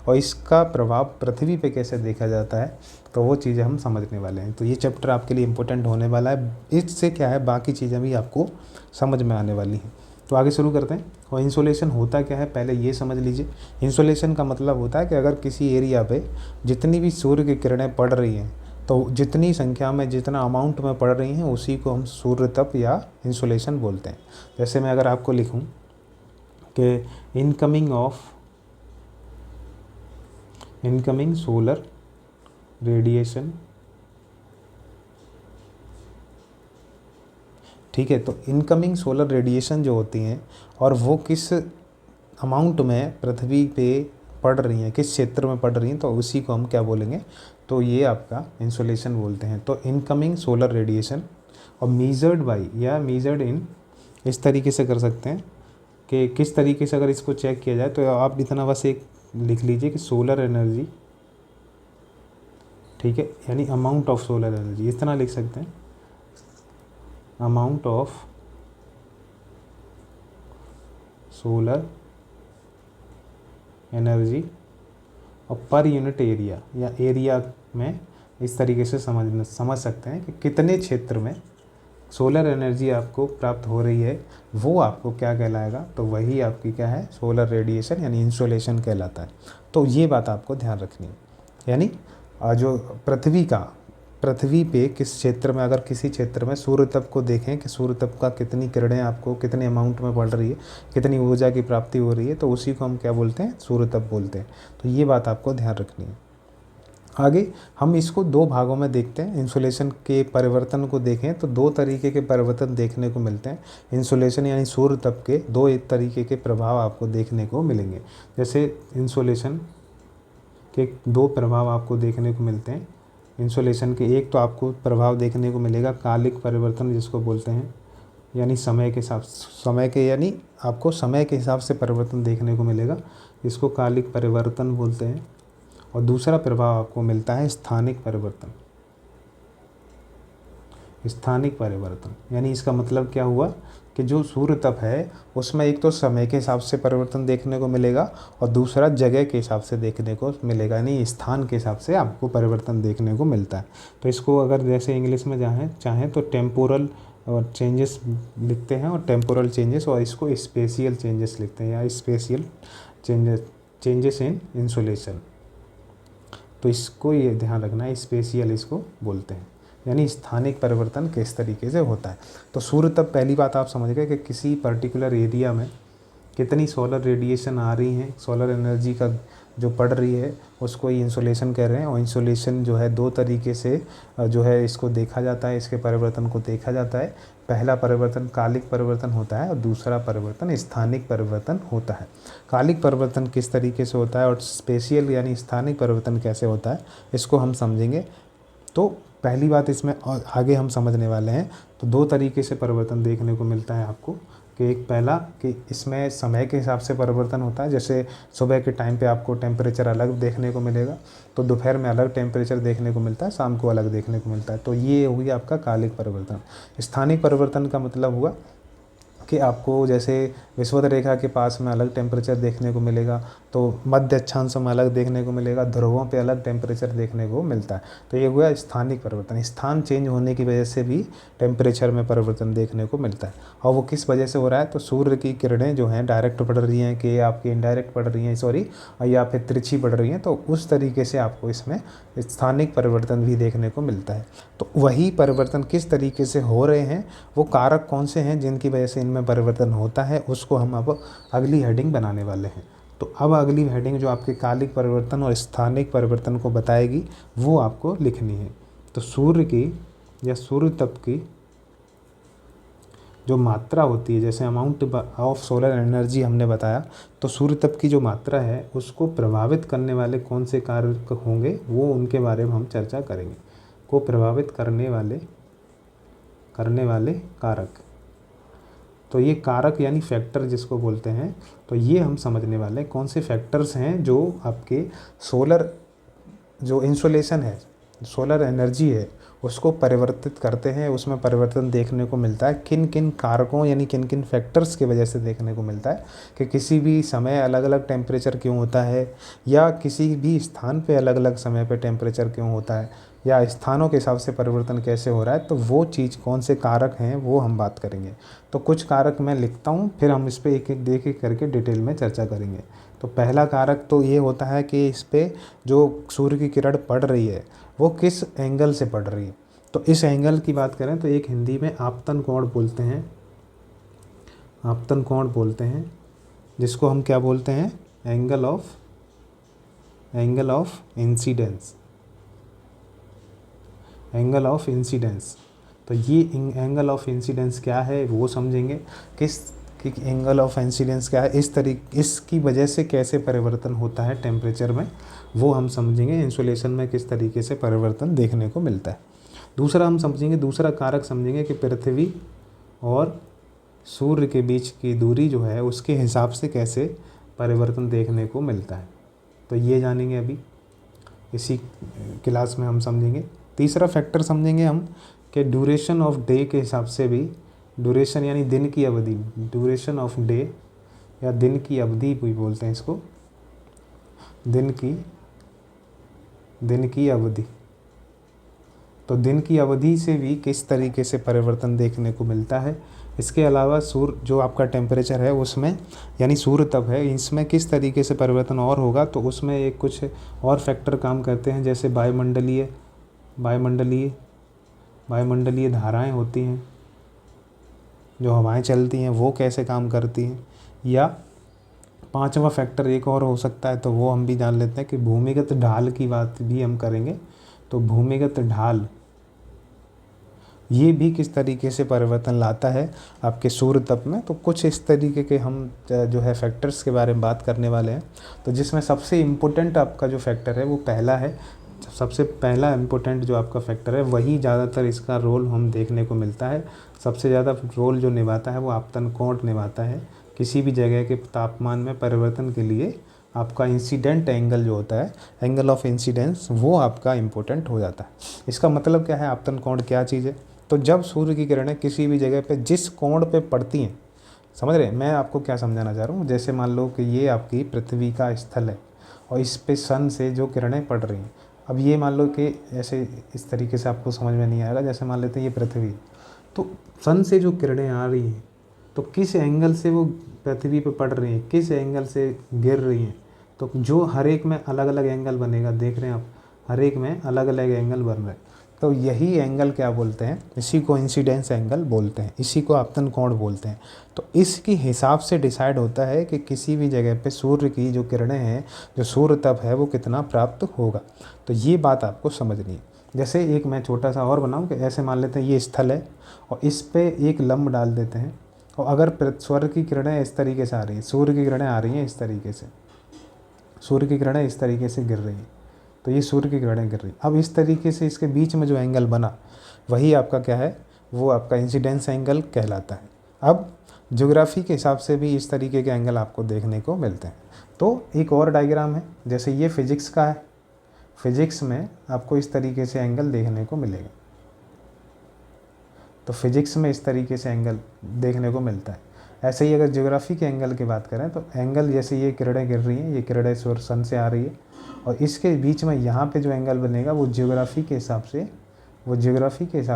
और इसका प्रभाव पृथ्वी पे कैसे देखा जाता है, तो वो चीज़ें हम समझने वाले हैं। तो ये चैप्टर आपके लिए इम्पोर्टेंट होने वाला है। इससे क्या है, बाकी चीज़ें भी आपको समझ में आने वाली हैं। तो आगे शुरू करते हैं। और इंसोलेशन होता क्या है पहले ये समझ लीजिए। इंसोलेशन का मतलब होता है कि अगर किसी एरिया पे जितनी भी सूर्य की किरणें पड़ रही हैं, तो जितनी संख्या में, जितना अमाउंट में पड़ रही हैं, उसी को हम सूर्य तप या इंसोलेशन बोलते हैं। जैसे मैं अगर आपको लिखूं कि इनकमिंग सोलर रेडिएशन ठीक है। तो इनकमिंग सोलर रेडिएशन जो होती हैं और वो किस अमाउंट में पृथ्वी पे पड़ रही हैं, किस क्षेत्र में पड़ रही हैं, तो उसी को हम क्या बोलेंगे, तो ये आपका इंसोलेशन बोलते हैं। तो इनकमिंग सोलर रेडिएशन और मीजर्ड बाई या मीजर्ड इन, इस तरीके से कर सकते हैं कि किस तरीके से अगर इसको चेक किया जाए तो आप इतना बस एक लिख लीजिए कि सोलर एनर्जी, ठीक है, यानी अमाउंट ऑफ सोलर एनर्जी, इतना लिख सकते हैं, अमाउंट ऑफ सोलर एनर्जी और पर यूनिट एरिया या एरिया में इस तरीके से समझ सकते हैं कि कितने क्षेत्र में सोलर एनर्जी आपको प्राप्त हो रही है, वो आपको क्या कहलाएगा, तो वही आपकी क्या है, सोलर रेडिएशन यानी इंसोलेशन कहलाता है। तो ये बात आपको ध्यान रखनी है। यानी जो पृथ्वी पे किस क्षेत्र में, अगर किसी क्षेत्र में सूर्य तप को देखें कि सूर्य तप का कितनी किरणें आपको कितने अमाउंट में पड़ रही है, कितनी ऊर्जा की प्राप्ति हो रही है, तो उसी को हम क्या बोलते हैं, सूर्य तप बोलते हैं। तो ये बात आपको ध्यान रखनी है। आगे हम इसको दो भागों में देखते हैं। इंसुलेशन के परिवर्तन को देखें तो दो तरीके के परिवर्तन देखने को मिलते हैं। इंसुलेशन यानी सूर्य तप के दो एक तरीके के प्रभाव आपको देखने को मिलेंगे। जैसे इंसुलेशन के दो प्रभाव आपको देखने को मिलते हैं। इंसुलेशन के एक तो आपको प्रभाव देखने को मिलेगा कालिक परिवर्तन जिसको बोलते हैं, यानी समय के हिसाब से परिवर्तन देखने को मिलेगा, इसको कालिक परिवर्तन बोलते हैं। और दूसरा प्रभाव आपको मिलता है स्थानिक परिवर्तन। स्थानिक परिवर्तन यानी इसका मतलब क्या हुआ कि जो सूर्य तप है उसमें एक तो समय के हिसाब से परिवर्तन देखने को मिलेगा और दूसरा जगह के हिसाब से देखने को मिलेगा, यानी स्थान के हिसाब से आपको परिवर्तन देखने को मिलता है। तो इसको अगर जैसे इंग्लिश में चाहें तो टेम्पोरल और चेंजेस लिखते हैं, और टेम्पोरल चेंजेस, और इसको स्पेशियल चेंजेस लिखते हैं, या स्पेशियल चेंजेस इन इंसुलेशन। तो इसको ये ध्यान रखना है, स्पेशियल इसको बोलते हैं, यानी स्थानिक परिवर्तन किस तरीके से होता है। तो सूर्य तप पहली बात आप समझ गए कि किसी पर्टिकुलर एरिया में कितनी सोलर रेडिएशन आ रही है, सोलर एनर्जी का जो पड़ रही है उसको ही इंसुलेशन कह रहे हैं। और इंसुलेशन जो है दो तरीके से जो है इसको देखा जाता है, इसके परिवर्तन को देखा जाता है। पहला परिवर्तन कालिक परिवर्तन होता है और दूसरा परिवर्तन स्थानिक परिवर्तन होता है। कालिक परिवर्तन किस तरीके से होता है और स्पेशियल यानी स्थानिक परिवर्तन कैसे होता है, इसको हम समझेंगे। तो पहली बात इसमें आगे हम समझने वाले हैं। तो दो तरीके से परिवर्तन देखने को मिलता है आपको, कि एक पहला कि इसमें समय के हिसाब से परिवर्तन होता है। जैसे सुबह के टाइम पे आपको टेम्परेचर अलग देखने को मिलेगा, तो दोपहर में अलग टेम्परेचर देखने को मिलता है, शाम को अलग देखने को मिलता है। तो ये हुई आपका कालिक परिवर्तन। स्थानिक परिवर्तन का मतलब हुआ कि आपको जैसे विषुवत रेखा के पास में अलग टेम्परेचर देखने को मिलेगा, तो मध्य अक्षांश में अलग देखने को मिलेगा, ध्रुवों पे अलग टेम्परेचर देखने को मिलता है। तो ये हुआ स्थानिक परिवर्तन। स्थान चेंज होने की वजह से भी टेम्परेचर में परिवर्तन देखने को मिलता है। और वो किस वजह से हो रहा है, तो सूर्य की किरणें जो हैं डायरेक्ट पड़ रही हैं कि आपकी इनडायरेक्ट पड़ रही हैं, या फिर तिरछी पड़ रही हैं, तो उस तरीके से आपको इसमें स्थानिक परिवर्तन भी देखने को मिलता है। तो वही परिवर्तन किस तरीके से हो रहे हैं, वो कारक कौन से हैं जिनकी वजह से इनमें परिवर्तन होता है, उसको हम अब अगली हेडिंग बनाने वाले हैं। तो अब अगली हेडिंग जो आपके कालिक परिवर्तन और स्थानिक परिवर्तन को बताएगी वो आपको लिखनी है। तो सूर्य की या सूर्य तप की जो मात्रा होती है, जैसे अमाउंट ऑफ सोलर एनर्जी हमने बताया, तो सूर्य तप की जो मात्रा है उसको प्रभावित करने वाले कौन से कारक होंगे, वो उनके बारे में हम चर्चा करेंगे। को प्रभावित करने वाले कारक, तो ये कारक यानी फैक्टर जिसको बोलते हैं, तो ये हम समझने वाले हैं कौन से फैक्टर्स हैं जो आपके सोलर जो इंसुलेशन है, सोलर एनर्जी है, उसको परिवर्तित करते हैं। उसमें परिवर्तन देखने को मिलता है किन किन कारकों यानी किन किन फैक्टर्स की वजह से देखने को मिलता है कि किसी भी समय अलग अलग टेम्परेचर क्यों होता है, या किसी भी स्थान पे अलग अलग समय पे टेम्परेचर क्यों होता है, या स्थानों के हिसाब से परिवर्तन कैसे हो रहा है। तो वो चीज़ कौन से कारक हैं वो हम बात करेंगे। तो कुछ कारक मैं लिखता हूँ, फिर हम इस पर एक एक देख एक करके डिटेल में चर्चा करेंगे। तो पहला कारक तो ये होता है कि इस पर जो सूर्य की किरण पड़ रही है वो किस एंगल से पड़ रही है। तो इस एंगल की बात करें तो एक हिंदी में आपतन कोण बोलते हैं, आपतन कोण बोलते हैं, जिसको हम क्या बोलते हैं, angle of incidence. Angle of incidence तो ये एंगल ऑफ इंसिडेंस क्या है वो समझेंगे, किस एंगल ऑफ इंसिडेंस क्या है, इसकी वजह से कैसे परिवर्तन होता है टेम्परेचर में वो हम समझेंगे, इंसुलेशन में किस तरीके से परिवर्तन देखने को मिलता है। दूसरा हम समझेंगे, दूसरा कारक समझेंगे कि पृथ्वी और सूर्य के बीच की दूरी जो है उसके हिसाब से कैसे परिवर्तन देखने को मिलता है, तो ये जानेंगे अभी इसी क्लास में हम समझेंगे। तीसरा फैक्टर समझेंगे हम कि ड्यूरेशन ऑफ डे के हिसाब से भी, ड्यूरेशन यानी दिन की अवधि, ड्यूरेशन ऑफ डे या दिन की अवधि भी बोलते हैं इसको, दिन की अवधि। तो दिन की अवधि से भी किस तरीके से परिवर्तन देखने को मिलता है। इसके अलावा सूर्य जो आपका टेम्परेचर है उसमें, यानी सूर्य तप है, इसमें किस तरीके से परिवर्तन और होगा, तो उसमें एक कुछ और फैक्टर काम करते हैं, जैसे वायुमंडलीय धाराएं होती हैं, जो हवाएं चलती हैं वो कैसे काम करती हैं। या पांचवा फैक्टर एक और हो सकता है, तो वो हम भी जान लेते हैं कि भूमिगत ढाल की बात भी हम करेंगे। तो भूमिगत ढाल ये भी किस तरीके से परिवर्तन लाता है आपके सूर्य तप में। तो कुछ इस तरीके के हम जो है फैक्टर्स के बारे में बात करने वाले हैं। तो जिसमें सबसे इम्पोर्टेंट आपका जो फैक्टर है वो पहला है, सबसे पहला इम्पोर्टेंट जो आपका फैक्टर है वही ज़्यादातर इसका रोल हम देखने को मिलता है। सबसे ज़्यादा रोल जो निभाता है वो आपतन कोण निभाता है। किसी भी जगह के तापमान में परिवर्तन के लिए आपका इंसिडेंट एंगल जो होता है, एंगल ऑफ इंसिडेंस, वो आपका इम्पोर्टेंट हो जाता है। इसका मतलब क्या है, आपतन कोण क्या चीज़ है। तो जब सूर्य की किरणें किसी भी जगह पे जिस कोण पे पड़ती हैं, समझ रहे हैं मैं आपको क्या समझाना चाह रहा हूँ। जैसे मान लो कि ये आपकी पृथ्वी का स्थल है और इस पे सन से जो किरणें पड़ रही हैं, अब ये मान लो कि ऐसे इस तरीके से आपको समझ में नहीं आएगा। जैसे मान लेते हैं ये पृथ्वी, तो सन से जो किरणें आ रही हैं तो किस एंगल से वो पृथ्वी पे पड़ रही हैं, किस एंगल से गिर रही हैं, तो जो हर एक में अलग अलग एंगल बनेगा। देख रहे हैं आप, हर एक में अलग अलग एंगल बन रहे हैं। तो यही एंगल क्या बोलते हैं, इसी को इंसिडेंस एंगल बोलते हैं, इसी को आपतन कोण बोलते हैं। तो इसके हिसाब से डिसाइड होता है कि किसी भी जगह पे सूर्य की जो किरणें हैं, जो सूर्य तप है, वो कितना प्राप्त होगा। तो ये बात आपको समझनी है। जैसे एक मैं छोटा सा और बनाऊं कि ऐसे मान लेते हैं ये स्थल है और इस पे एक लंब डाल देते हैं, और अगर सूर्य की किरणें इस तरीके से आ रही हैं, सूर्य की किरणें आ रही हैं इस तरीके से, सूर्य की किरणें इस तरीके से गिर रही हैं, तो ये सूर्य की किरणें गिर रही। अब इस तरीके से इसके बीच में जो एंगल बना वही आपका क्या है, वो आपका इंसिडेंस एंगल कहलाता है। अब ज्योग्राफी के हिसाब से भी इस तरीके के एंगल आपको देखने को मिलते हैं। तो एक और डायग्राम है, जैसे ये फिजिक्स का है, फिजिक्स में आपको इस तरीके से एंगल देखने को मिलेगा। तो फिजिक्स में इस तरीके से एंगल देखने को मिलता है। ऐसे ही अगर ज्योग्राफी के एंगल की बात करें तो एंगल, जैसे ये किरणें गिर रही हैं, ये किरणें सूर्य सन से आ रही है और इसके बीच में यहाँ पे जो एंगल बनेगा वो ज्योग्राफी के हिसाब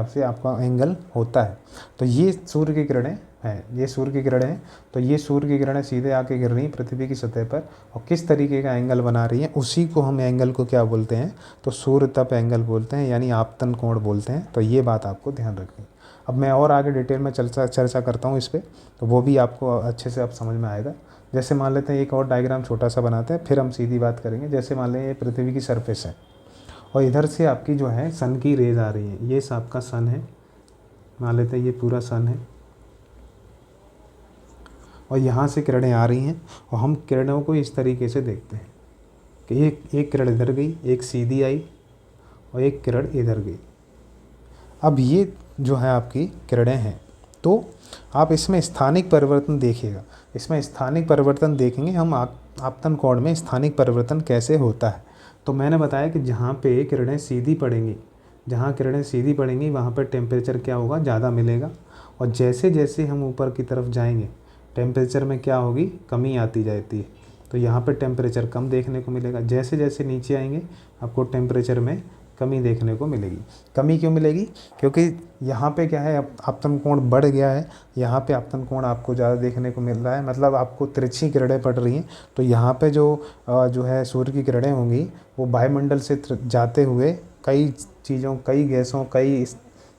से आपका एंगल होता है। तो ये सूर्य की किरणें हैं, ये सूर्य की किरणें हैं, तो ये सूर्य की किरणें सीधे आके गिर रही हैं पृथ्वी की सतह पर और किस तरीके का एंगल बना रही हैं, उसी को हम एंगल को क्या बोलते हैं, तो सूर्य तप एंगल बोलते हैं, यानी आपतन कोण बोलते हैं। तो ये बात आपको ध्यान रखनी। अब मैं और आगे डिटेल में चर्चा करता हूँ इस पर, तो वो भी आपको अच्छे से अब समझ में आएगा। जैसे मान लेते हैं एक और डायग्राम छोटा सा बनाते हैं, फिर हम सीधी बात करेंगे। जैसे मान लें ये पृथ्वी की सरफेस है और इधर से आपकी जो है सन की रेज आ रही है, ये आपका सन है, मान लेते हैं ये पूरा सन है और यहाँ से किरणें आ रही हैं और हम किरणों को इस तरीके से देखते हैं कि एक किरण इधर गई, एक सीधी आई और एक किरण इधर गई। अब ये जो है आपकी किरणें हैं, तो आप इसमें स्थानिक परिवर्तन देखिएगा। इसमें स्थानिक परिवर्तन देखेंगे हम, आपतन कोण में स्थानिक परिवर्तन कैसे होता है। तो मैंने बताया कि जहाँ पे किरणें सीधी पड़ेंगी, वहाँ पर टेम्परेचर क्या होगा, ज़्यादा मिलेगा। और जैसे जैसे हम ऊपर की तरफ जाएंगे टेम्परेचर में क्या होगी, कमी आती जाती है। तो यहाँ पर टेम्परेचर कम देखने को मिलेगा। जैसे जैसे नीचे आएंगे आपको टेम्परेचर में कमी देखने को मिलेगी। कमी क्यों मिलेगी, क्योंकि यहाँ पे क्या है, आपतन कोण बढ़ गया है, यहाँ पे आपतन कोण आपको ज़्यादा देखने को मिल रहा है, मतलब आपको तिरछी किरणें पड़ रही हैं। तो यहाँ पे जो है सूर्य की किरणें होंगी वो वायुमंडल से जाते हुए कई चीज़ों, कई गैसों, कई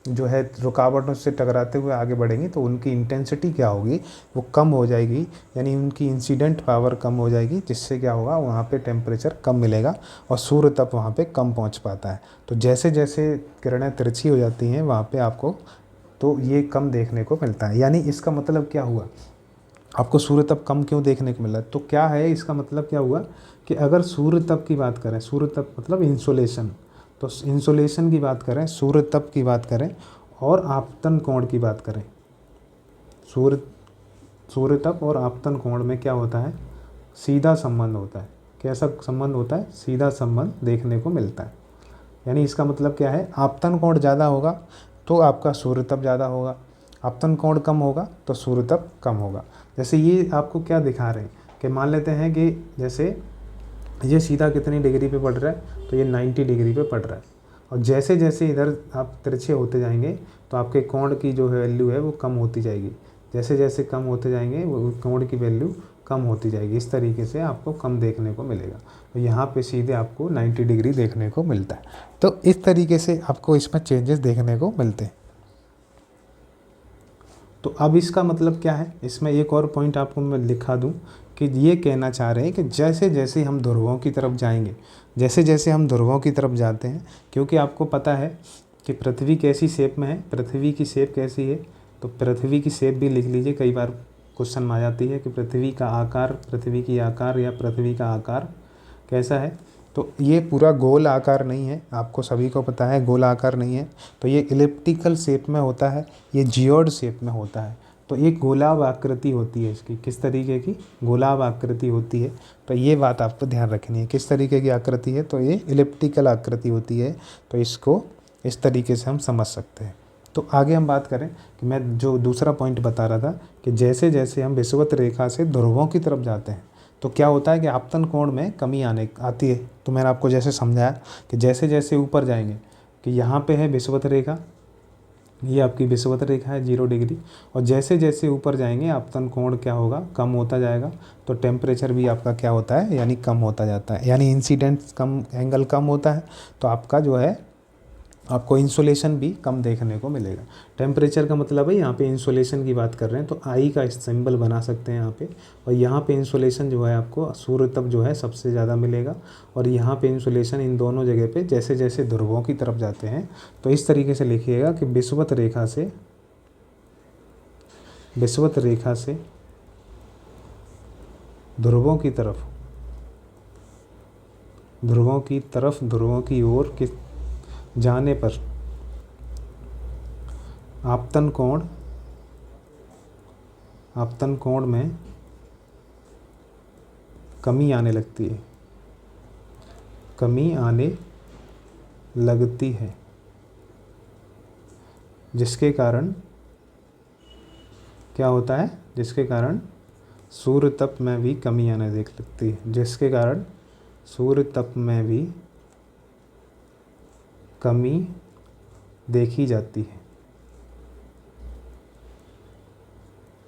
जो है रुकावटों से टकराते हुए आगे बढ़ेंगी। तो उनकी इंटेंसिटी क्या होगी, वो कम हो जाएगी, यानी उनकी इंसिडेंट पावर कम हो जाएगी, जिससे क्या होगा, वहाँ पे टेम्परेचर कम मिलेगा और सूर्य तप वहाँ पे कम पहुँच पाता है। तो जैसे जैसे किरणें तिरछी हो जाती हैं वहाँ पे आपको तो ये कम देखने को मिलता है। यानी इसका मतलब क्या हुआ, आपको सूर्य तप कम क्यों देखने को मिला, तो क्या है इसका मतलब क्या हुआ कि अगर सूर्य तप की बात करें, सूर्य तप मतलब इंसोलेशन, तो इंसोलेशन की बात करें, सूर्य तप की बात करें और आपतन कोण की बात करें, सूर्य तप और आपतन कोण में क्या होता है, सीधा संबंध होता है। कैसा संबंध होता है, सीधा संबंध देखने को मिलता है। यानी इसका मतलब क्या है, आपतन कोण ज़्यादा होगा तो आपका सूर्य तप ज़्यादा होगा, आपतन कोण कम होगा तो सूर्य तप कम होगा। जैसे ये आपको क्या दिखा रहे हैं कि मान लेते हैं कि जैसे ये सीधा कितनी डिग्री पे पड़ रहा है, तो ये 90 डिग्री पे पड़ रहा है, और जैसे जैसे इधर आप तिरछे होते जाएंगे तो आपके कोण की जो वैल्यू है वो कम होती जाएगी, जैसे जैसे कम होते जाएंगे वो कोण की वैल्यू कम होती जाएगी। इस तरीके से आपको कम देखने को मिलेगा। तो यहाँ पे सीधे आपको 90 डिग्री देखने को मिलता है। तो इस तरीके से आपको इसमें चेंजेस देखने को मिलते हैं। तो अब इसका मतलब क्या है, इसमें एक और पॉइंट आपको मैं लिखा दूं कि ये कहना चाह रहे हैं कि जैसे जैसे हम ध्रुवों की तरफ जाएंगे, जैसे जैसे हम ध्रुवों की तरफ जाते हैं, क्योंकि आपको पता है कि पृथ्वी कैसी शेप में है, पृथ्वी की शेप कैसी है, तो पृथ्वी की शेप भी लिख लीजिए। कई बार क्वेश्चन में आ जाती है कि पृथ्वी का आकार, पृथ्वी की आकार या पृथ्वी का आकार कैसा है। तो ये पूरा गोल आकार नहीं है, आपको सभी को पता है गोल आकार नहीं है, तो ये इलिप्टिकल शेप में होता है, ये जियोड शेप में होता है। तो एक गोलाभ आकृति होती है इसकी, किस तरीके की गोलाभ आकृति होती है, तो ये बात आपको ध्यान रखनी है। किस तरीके की आकृति है, तो ये इलिप्टिकल आकृति होती है। तो इसको इस तरीके से हम समझ सकते हैं। तो आगे हम बात करें कि मैं जो दूसरा पॉइंट बता रहा था कि जैसे जैसे हम विषुवत रेखा से ध्रुवों की तरफ जाते हैं तो क्या होता है कि आपतन कोण में कमी आती है। तो मैंने आपको जैसे समझाया कि जैसे जैसे ऊपर जाएंगे कि यहाँ पे है विषुवत रेखा, ये आपकी विषुवत रेखा है 0 डिग्री, और जैसे जैसे ऊपर जाएंगे आपतन कोण क्या होगा, कम होता जाएगा। तो टेम्परेचर भी आपका क्या होता है, यानी कम होता जाता है, यानी इंसिडेंट कम, एंगल कम होता है, तो आपका जो है आपको इंसोलेशन भी कम देखने को मिलेगा। टेम्परेचर का मतलब है यहाँ पे इंसोलेशन की बात कर रहे हैं, तो आई का सिंबल बना सकते हैं यहाँ पे, और यहाँ पे इंसोलेशन जो है आपको सूर्य तप जो है सबसे ज़्यादा मिलेगा, और यहाँ पे इंसोलेशन इन दोनों जगह पे जैसे जैसे ध्रुवों की तरफ जाते हैं। तो इस तरीके से लिखिएगा कि विषुवत रेखा से ध्रुवों की तरफ, ध्रुवों की ओर किस जाने पर आपतन कोण में कमी आने लगती है, जिसके कारण क्या होता है, जिसके कारण सूर्य तप में भी कमी आने देख लगती है, जिसके कारण सूर्य तप में भी कमी देखी जाती है।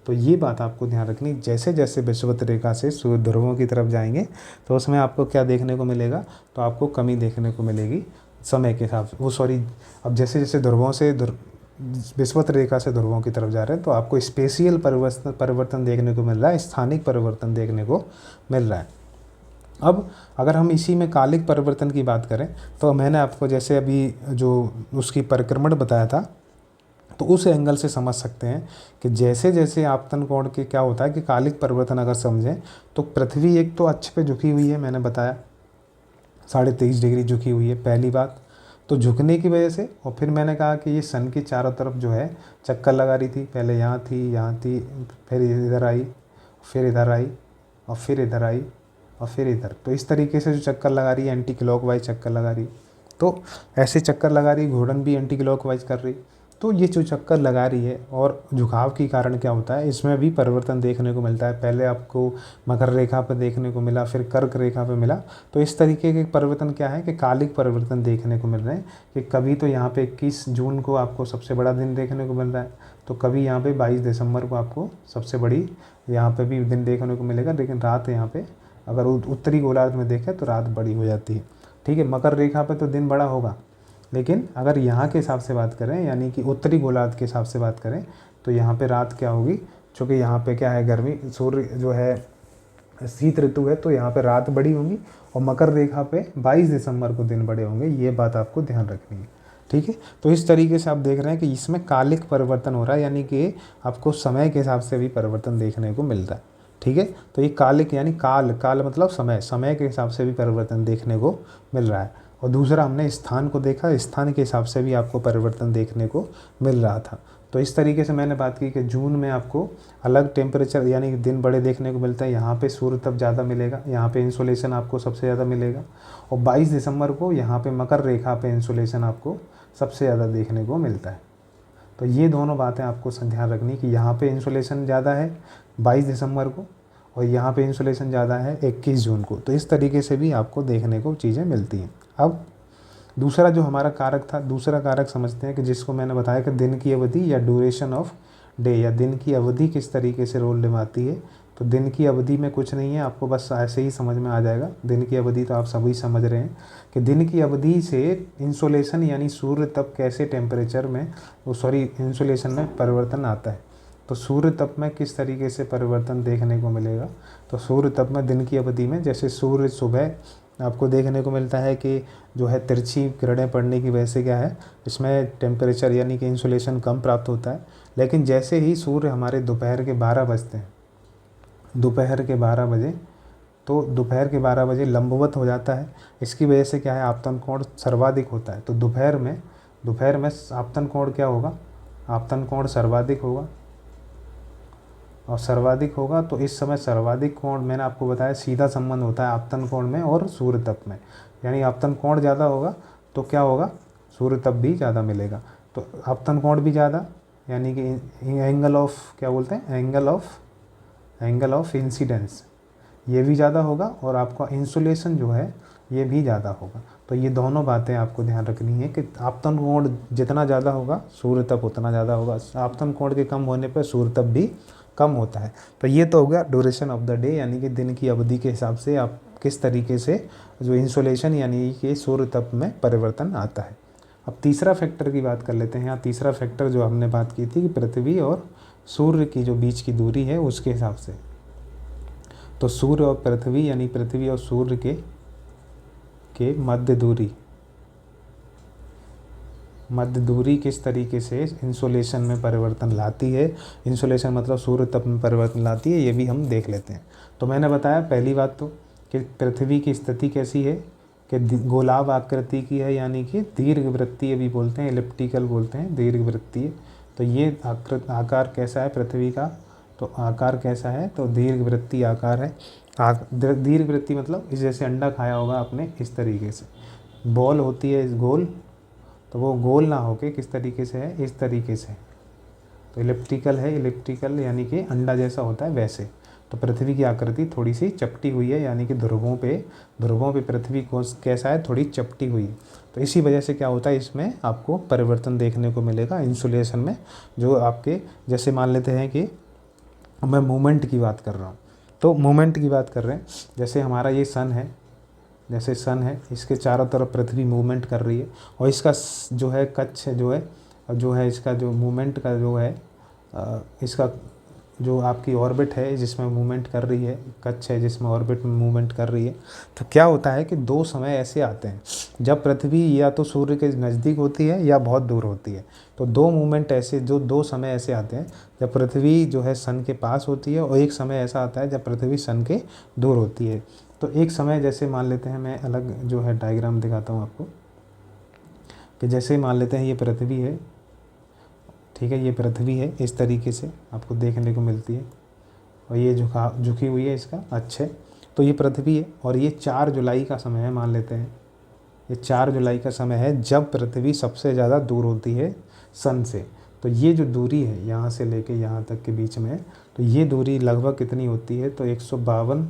तो ये बात आपको ध्यान रखनी, जैसे जैसे विषुवत रेखा से सूर्य ध्रुवों की तरफ जाएंगे तो उसमें आपको क्या देखने को मिलेगा, तो आपको कमी देखने को मिलेगी समय के हिसाब से। अब जैसे जैसे ध्रुवों से विषुवत रेखा से ध्रुवों की तरफ जा रहे हैं तो आपको स्पेशियल परिवर्तन देखने को मिल रहा है, स्थानिक परिवर्तन देखने को मिल रहा है। अब अगर हम इसी में कालिक परिवर्तन की बात करें तो मैंने आपको जैसे अभी जो उसकी परिक्रमण बताया था, तो उस एंगल से समझ सकते हैं कि जैसे जैसे आपतन कोण के क्या होता है कि कालिक परिवर्तन अगर समझें तो पृथ्वी एक तो अक्ष पे झुकी हुई है, मैंने बताया 23.5 डिग्री झुकी हुई है पहली बात, तो झुकने की वजह से, और फिर मैंने कहा कि ये सन के चारों तरफ जो है चक्कर लगा रही थी, पहले यहाँ थी, फिर इधर आई, फिर इधर आई, और फिर इधर आई, और फिर इधर। तो इस तरीके से जो चक्कर लगा रही है, एंटी क्लॉकवाइज चक्कर लगा रही, तो ऐसे चक्कर लगा रही, घूर्णन भी एंटी क्लॉकवाइज कर रही। तो ये जो चक्कर लगा रही है और झुकाव के कारण क्या होता है, इसमें भी परिवर्तन देखने को मिलता है। पहले आपको मकर रेखा पर देखने को मिला, फिर कर्क रेखा पर मिला। तो इस तरीके के परिवर्तन क्या है कि कालिक परिवर्तन देखने को मिल रहे हैं कि कभी तो यहाँ पे 21 जून को आपको सबसे बड़ा दिन देखने को मिल रहा है, तो कभी यहाँ पे 22 दिसंबर को आपको सबसे बड़ी यहाँ पे भी दिन देखने को मिलेगा, लेकिन रात यहाँ पे अगर उत्तरी गोलार्ध में देखें तो रात बड़ी हो जाती है। ठीक है, मकर रेखा पे तो दिन बड़ा होगा, लेकिन अगर यहाँ के हिसाब से बात करें यानी कि उत्तरी गोलार्ध के हिसाब से बात करें तो यहाँ पे रात क्या होगी, चूँकि यहाँ पे क्या है गर्मी, सूर्य जो है शीत ऋतु है, तो यहाँ पे रात बड़ी होंगी, और मकर रेखा पे 22 दिसंबर को दिन बड़े होंगे। ये बात आपको ध्यान रखनी है। ठीक है। तो इस तरीके से आप देख रहे हैं कि इसमें कालिक परिवर्तन हो रहा है, यानी कि आपको समय के हिसाब से भी परिवर्तन देखने को मिल रहा है। ठीक है। तो ये कालिक यानी काल, काल मतलब समय, समय के हिसाब से भी परिवर्तन देखने को मिल रहा है। और दूसरा हमने स्थान को देखा, स्थान के हिसाब से भी आपको परिवर्तन देखने को मिल रहा था। तो इस तरीके से मैंने बात की कि जून में आपको अलग टेम्परेचर यानी कि दिन बड़े देखने को मिलते हैं, यहाँ पे सूर्य तप ज़्यादा मिलेगा, यहाँ पे इंसोलेशन आपको सबसे ज़्यादा मिलेगा। और 22 दिसंबर को यहाँ पे मकर रेखा पे इंसोलेशन आपको सबसे ज़्यादा देखने को मिलता है। तो ये दोनों बातें आपको ध्यान रखनी कि यहाँ पे इंसोलेशन ज़्यादा है 22 दिसंबर को, और यहाँ पे इंसोलेशन ज़्यादा है 21 जून को। तो इस तरीके से भी आपको देखने को चीज़ें मिलती हैं। अब दूसरा जो हमारा कारक था, दूसरा कारक समझते हैं कि जिसको मैंने बताया कि दिन की अवधि या ड्यूरेशन ऑफ डे, या दिन की अवधि किस तरीके से रोल निभाती है। तो दिन की अवधि में कुछ नहीं है, आपको बस ऐसे ही समझ में आ जाएगा। दिन की अवधि तो आप सभी समझ रहे हैं कि दिन की अवधि से इंसोलेशन यानी सूर्य तप कैसे टेम्परेचर में इंसोलेशन में परिवर्तन आता है। तो सूर्य तप में किस तरीके से परिवर्तन देखने को मिलेगा। तो सूर्य तप में दिन की अवधि में जैसे सूर्य सुबह आपको देखने को मिलता है कि जो है तिरछी किरणें पड़ने की वजह से क्या है, इसमें टेम्परेचर यानी कि इंसोलेशन कम प्राप्त होता है। लेकिन जैसे ही सूर्य हमारे दोपहर के 12 बजते हैं, दोपहर के 12 बजे, तो दोपहर के 12 बजे लंबवत हो जाता है। इसकी वजह से क्या है, आपतन कोण सर्वाधिक होता है। तो दोपहर में आपतन कोण क्या होगा, आपतन कोण सर्वाधिक होगा, और सर्वाधिक होगा तो इस समय सर्वाधिक कोण मैंने आपको बताया सीधा संबंध होता है आपतन कोण में और सूर्य तप में। यानी आपतन कोण ज़्यादा होगा तो क्या होगा, सूर्य तप भी ज़्यादा मिलेगा। तो आपतन कोण भी ज़्यादा यानी कि एंगल ऑफ क्या बोलते हैं, एंगल ऑफ इंसिडेंस, ये भी ज़्यादा होगा, और आपका इंसुलेशन जो है ये भी ज़्यादा होगा। तो ये दोनों बातें आपको ध्यान रखनी है कि आपतन कोण जितना ज़्यादा होगा सूर्य तप उतना ज़्यादा होगा, आपतन कोण के कम होने पर सूर्य तप भी कम होता है। तो ये तो हो गया ड्यूरेशन ऑफ द डे, यानी कि दिन की अवधि के हिसाब से आप किस तरीके से जो इंसोलेशन यानी कि सूर्य तप में परिवर्तन आता है। अब तीसरा फैक्टर की बात कर लेते हैं। यहाँ तीसरा फैक्टर जो हमने बात की थी कि पृथ्वी और सूर्य की जो बीच की दूरी है उसके हिसाब से। तो सूर्य और पृथ्वी यानी पृथ्वी और सूर्य के मध्य दूरी किस तरीके से इंसोलेशन में परिवर्तन लाती है, इंसोलेशन मतलब सूर्य तप में परिवर्तन लाती है, ये भी हम देख लेते हैं। तो मैंने बताया पहली बात तो कि पृथ्वी की स्थिति कैसी है कि गोलाव आकृति की है, यानी कि दीर्घवृत्तीय भी बोलते हैं, एलिप्टिकल बोलते हैं, दीर्घवृत्तीय। तो ये आकार कैसा है पृथ्वी का, तो आकार कैसा है, तो दीर्घवृत्तीय आकार है। दीर्घवृत्तीय मतलब इस जैसे अंडा खाया होगा आपने, इस तरीके से बॉल होती है इस गोल, तो वो गोल ना होके किस तरीके से है, इस तरीके से। तो इलिप्टिकल है, इलिप्टिकल यानी कि अंडा जैसा होता है वैसे। तो पृथ्वी की आकृति थोड़ी सी चपटी हुई है, यानी कि ध्रुवों पे पृथ्वी को कैसा है, थोड़ी चपटी हुई। तो इसी वजह से क्या होता है, इसमें आपको परिवर्तन देखने को मिलेगा इंसुलेशन में। जो आपके जैसे मान लेते हैं कि मैं मूवमेंट की बात कर रहा हूँ, तो मूवमेंट की बात कर रहे हैं, जैसे हमारा ये सन है, जैसे सन है, इसके चारों तरफ पृथ्वी मूवमेंट कर रही है, और इसका जो है कक्ष जो है इसका जो मूवमेंट का जो है इसका जो आपकी ऑर्बिट है जिसमें मूवमेंट कर रही है, कक्ष है जिसमें ऑर्बिट में मूवमेंट कर रही है। तो क्या होता है कि दो समय ऐसे आते हैं जब पृथ्वी या तो सूर्य के नज़दीक होती है या बहुत दूर होती है। तो दो समय ऐसे आते हैं जब पृथ्वी जो है सन के पास होती है, और एक समय ऐसा आता है जब पृथ्वी सन के दूर होती है। तो एक समय जैसे मान लेते हैं, मैं अलग जो है डायग्राम दिखाता हूँ आपको, कि जैसे मान लेते हैं ये पृथ्वी है, ठीक है, ये पृथ्वी है, इस तरीके से आपको देखने को मिलती है, और ये झुकी हुई है इसका अच्छे। तो ये पृथ्वी है, और ये 4 जुलाई का समय है, मान लेते हैं ये 4 जुलाई का समय है जब पृथ्वी सबसे ज़्यादा दूर होती है सन से। तो ये जो दूरी है यहाँ से लेके यहाँ तक के बीच में, तो ये दूरी लगभग कितनी होती है, तो 152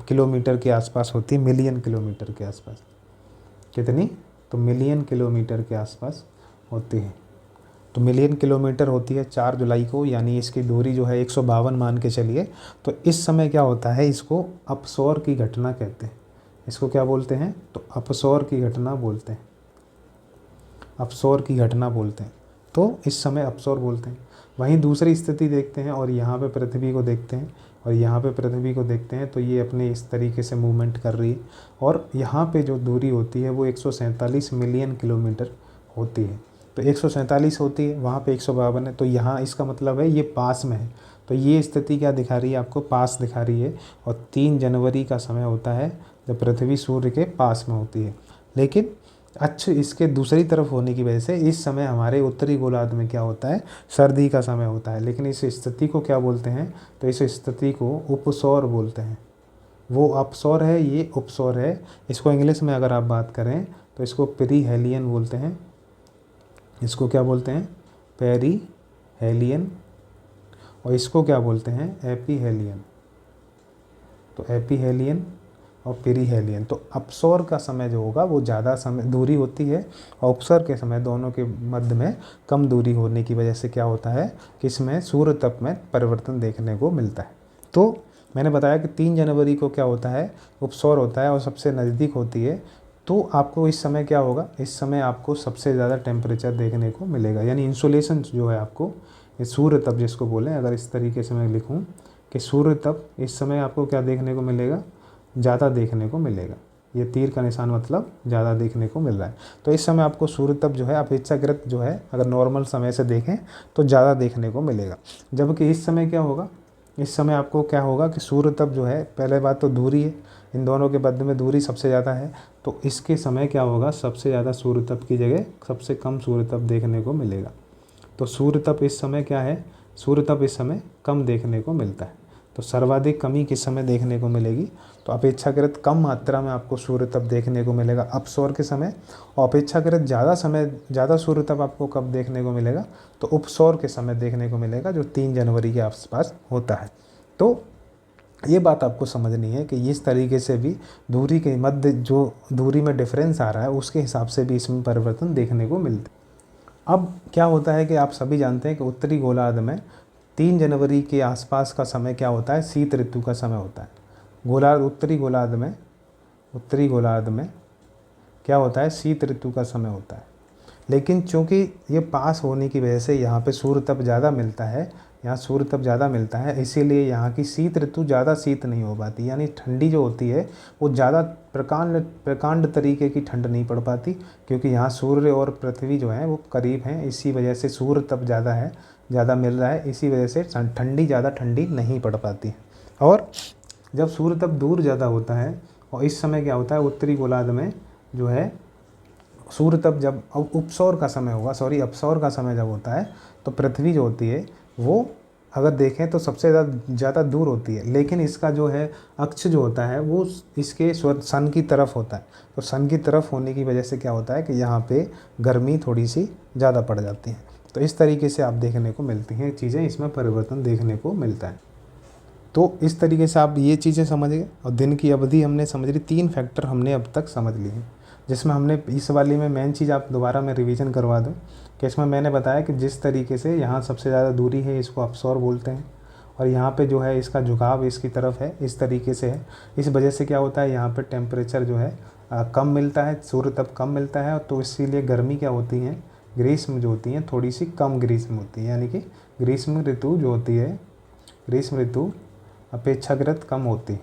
किलोमीटर के आसपास होती है, मिलियन किलोमीटर के आसपास। कितनी, तो मिलियन किलोमीटर के आसपास होती है। तो मिलियन किलोमीटर होती है 4 जुलाई को, यानी इसकी दूरी जो है 152 मान के चलिए। तो इस समय क्या होता है, इसको अपसौर की घटना कहते हैं। इसको क्या बोलते हैं, तो अपसौर की घटना बोलते हैं, अपसौर की घटना बोलते हैं। तो इस समय अपसौर बोलते हैं। वहीं दूसरी स्थिति देखते हैं, और यहाँ पे पृथ्वी को देखते हैं, और यहाँ पे पृथ्वी को देखते हैं, तो ये अपने इस तरीके से मूवमेंट कर रही है, और यहाँ पे जो दूरी होती है वो 147 मिलियन किलोमीटर होती है। तो 147 होती है, वहाँ पे 152 है, तो यहाँ इसका मतलब है ये पास में है। तो ये स्थिति क्या दिखा रही है आपको, पास दिखा रही है। और 3 जनवरी का समय होता है जब पृथ्वी सूर्य के पास में होती है। लेकिन अक्ष इसके दूसरी तरफ होने की वजह से इस समय हमारे उत्तरी गोलार्ध में क्या होता है, सर्दी का समय होता है। लेकिन इस स्थिति को क्या बोलते हैं, तो इस स्थिति को उपसौर बोलते हैं। वो अपसौर है, ये उपसौर है। इसको इंग्लिश में अगर आप बात करें तो इसको पेरीहेलियन बोलते हैं। इसको क्या बोलते हैं, पेरीहेलियन। और इसको क्या बोलते हैं, एपीहेलियन। तो एपीहेलियन और पेरीहेलियन। तो अपसौर का समय जो होगा वो ज़्यादा समय दूरी होती है, और उपसौर के समय दोनों के मध्य में कम दूरी होने की वजह से क्या होता है कि इसमें सूर्य तप में परिवर्तन देखने को मिलता है। तो मैंने बताया कि 3 जनवरी को क्या होता है, उपसौर होता है और सबसे नज़दीक होती है। तो आपको इस समय क्या होगा, इस समय आपको सबसे ज़्यादा टेम्परेचर देखने को मिलेगा, यानी इंसोलेशन जो है आपको, ये सूर्य तप जिसको बोलें, अगर इस तरीके से मैं लिखूं कि सूर्य तप इस समय आपको क्या देखने को मिलेगा, ज़्यादा देखने को मिलेगा। ये तीर का निशान मतलब ज़्यादा देखने को मिल रहा है। तो इस समय आपको सूर्य तप जो है अपेक्षाकृत जो है, अगर नॉर्मल समय से देखें तो ज़्यादा देखने को मिलेगा। जबकि इस समय क्या होगा, इस समय आपको क्या होगा कि सूर्य तप जो है, पहले बात तो दूरी है, इन दोनों के मध्य में दूरी सबसे ज़्यादा है। तो इसके समय क्या होगा, सबसे ज़्यादा सूर्य तप की जगह सबसे कम सूर्य तप देखने को मिलेगा। तो सूर्य तप इस समय क्या है, सूर्य तप इस समय कम देखने को मिलता है। तो सर्वाधिक कमी किस समय देखने को मिलेगी, तो अपेक्षाकृत कम मात्रा में आपको सूर्य तप देखने को मिलेगा अपसौर के समय। और अपेक्षाकृत ज़्यादा सूर्य तप आपको कब देखने को मिलेगा, तो उपसौर के समय देखने को मिलेगा, जो 3 जनवरी के आसपास होता है। तो ये बात आपको समझनी है कि इस तरीके से भी दूरी के मध्य जो दूरी में डिफरेंस आ रहा है, उसके हिसाब से भी इसमें परिवर्तन देखने को मिलता है। अब क्या होता है कि आप सभी जानते हैं कि उत्तरी गोलार्ध में 3 जनवरी के आसपास का समय क्या होता है, शीत ऋतु का समय होता है। उत्तरी गोलार्ध में क्या होता है, शीत ऋतु का समय होता है। लेकिन चूंकि ये पास होने की वजह से यहाँ पे सूर्य तप ज़्यादा मिलता है, इसीलिए यहाँ की शीत ऋतु ज़्यादा शीत नहीं हो पाती, यानी ठंडी जो होती है वो ज़्यादा प्रकांड तरीके की ठंड नहीं पड़ पाती, क्योंकि यहाँ सूर्य और पृथ्वी जो है वो करीब हैं। इसी वजह से सूर्य तप ज़्यादा मिल रहा है, इसी वजह से ज़्यादा ठंडी नहीं पड़ पाती। और जब सूर्य तप दूर ज़्यादा होता है, और इस समय क्या होता है, उत्तरी गोलार्ध में जो है सूर्य तप जब अपसौर का समय जब होता है, तो पृथ्वी जो होती है वो अगर देखें तो सबसे ज़्यादा दूर होती है। लेकिन इसका जो है अक्ष जो होता है वो इसके सन की तरफ होता है। तो सन की तरफ होने की वजह से क्या होता है कि यहाँ पे गर्मी थोड़ी सी ज़्यादा पड़ जाती है। तो इस तरीके से आप देखने को मिलती हैं चीज़ें, इसमें परिवर्तन देखने को मिलता है। तो इस तरीके से आप ये चीज़ें समझ गए, और दिन की अवधि हमने समझ ली, 3 फैक्टर हमने अब तक समझ लिए हैं, जिसमें हमने इस वाली में मेन चीज़ आप दोबारा मैं रिवीजन करवा दूं कि इसमें मैंने बताया कि जिस तरीके से यहाँ सबसे ज़्यादा दूरी है इसको अपसौर बोलते हैं, और यहाँ पे जो है इसका झुकाव इसकी तरफ है, इस तरीके से है। इस वजह से क्या होता है, यहाँ पे टेम्परेचर जो है कम मिलता है, सूर्य तप कम मिलता है, तो इसीलिए गर्मी क्या होती है, ग्रीष्म जो होती हैं थोड़ी सी कम ग्रीष्म होती है, यानी कि ग्रीष्म ऋतु जो होती है, ग्रीष्म ऋतु अपेक्षाकृत कम होती है,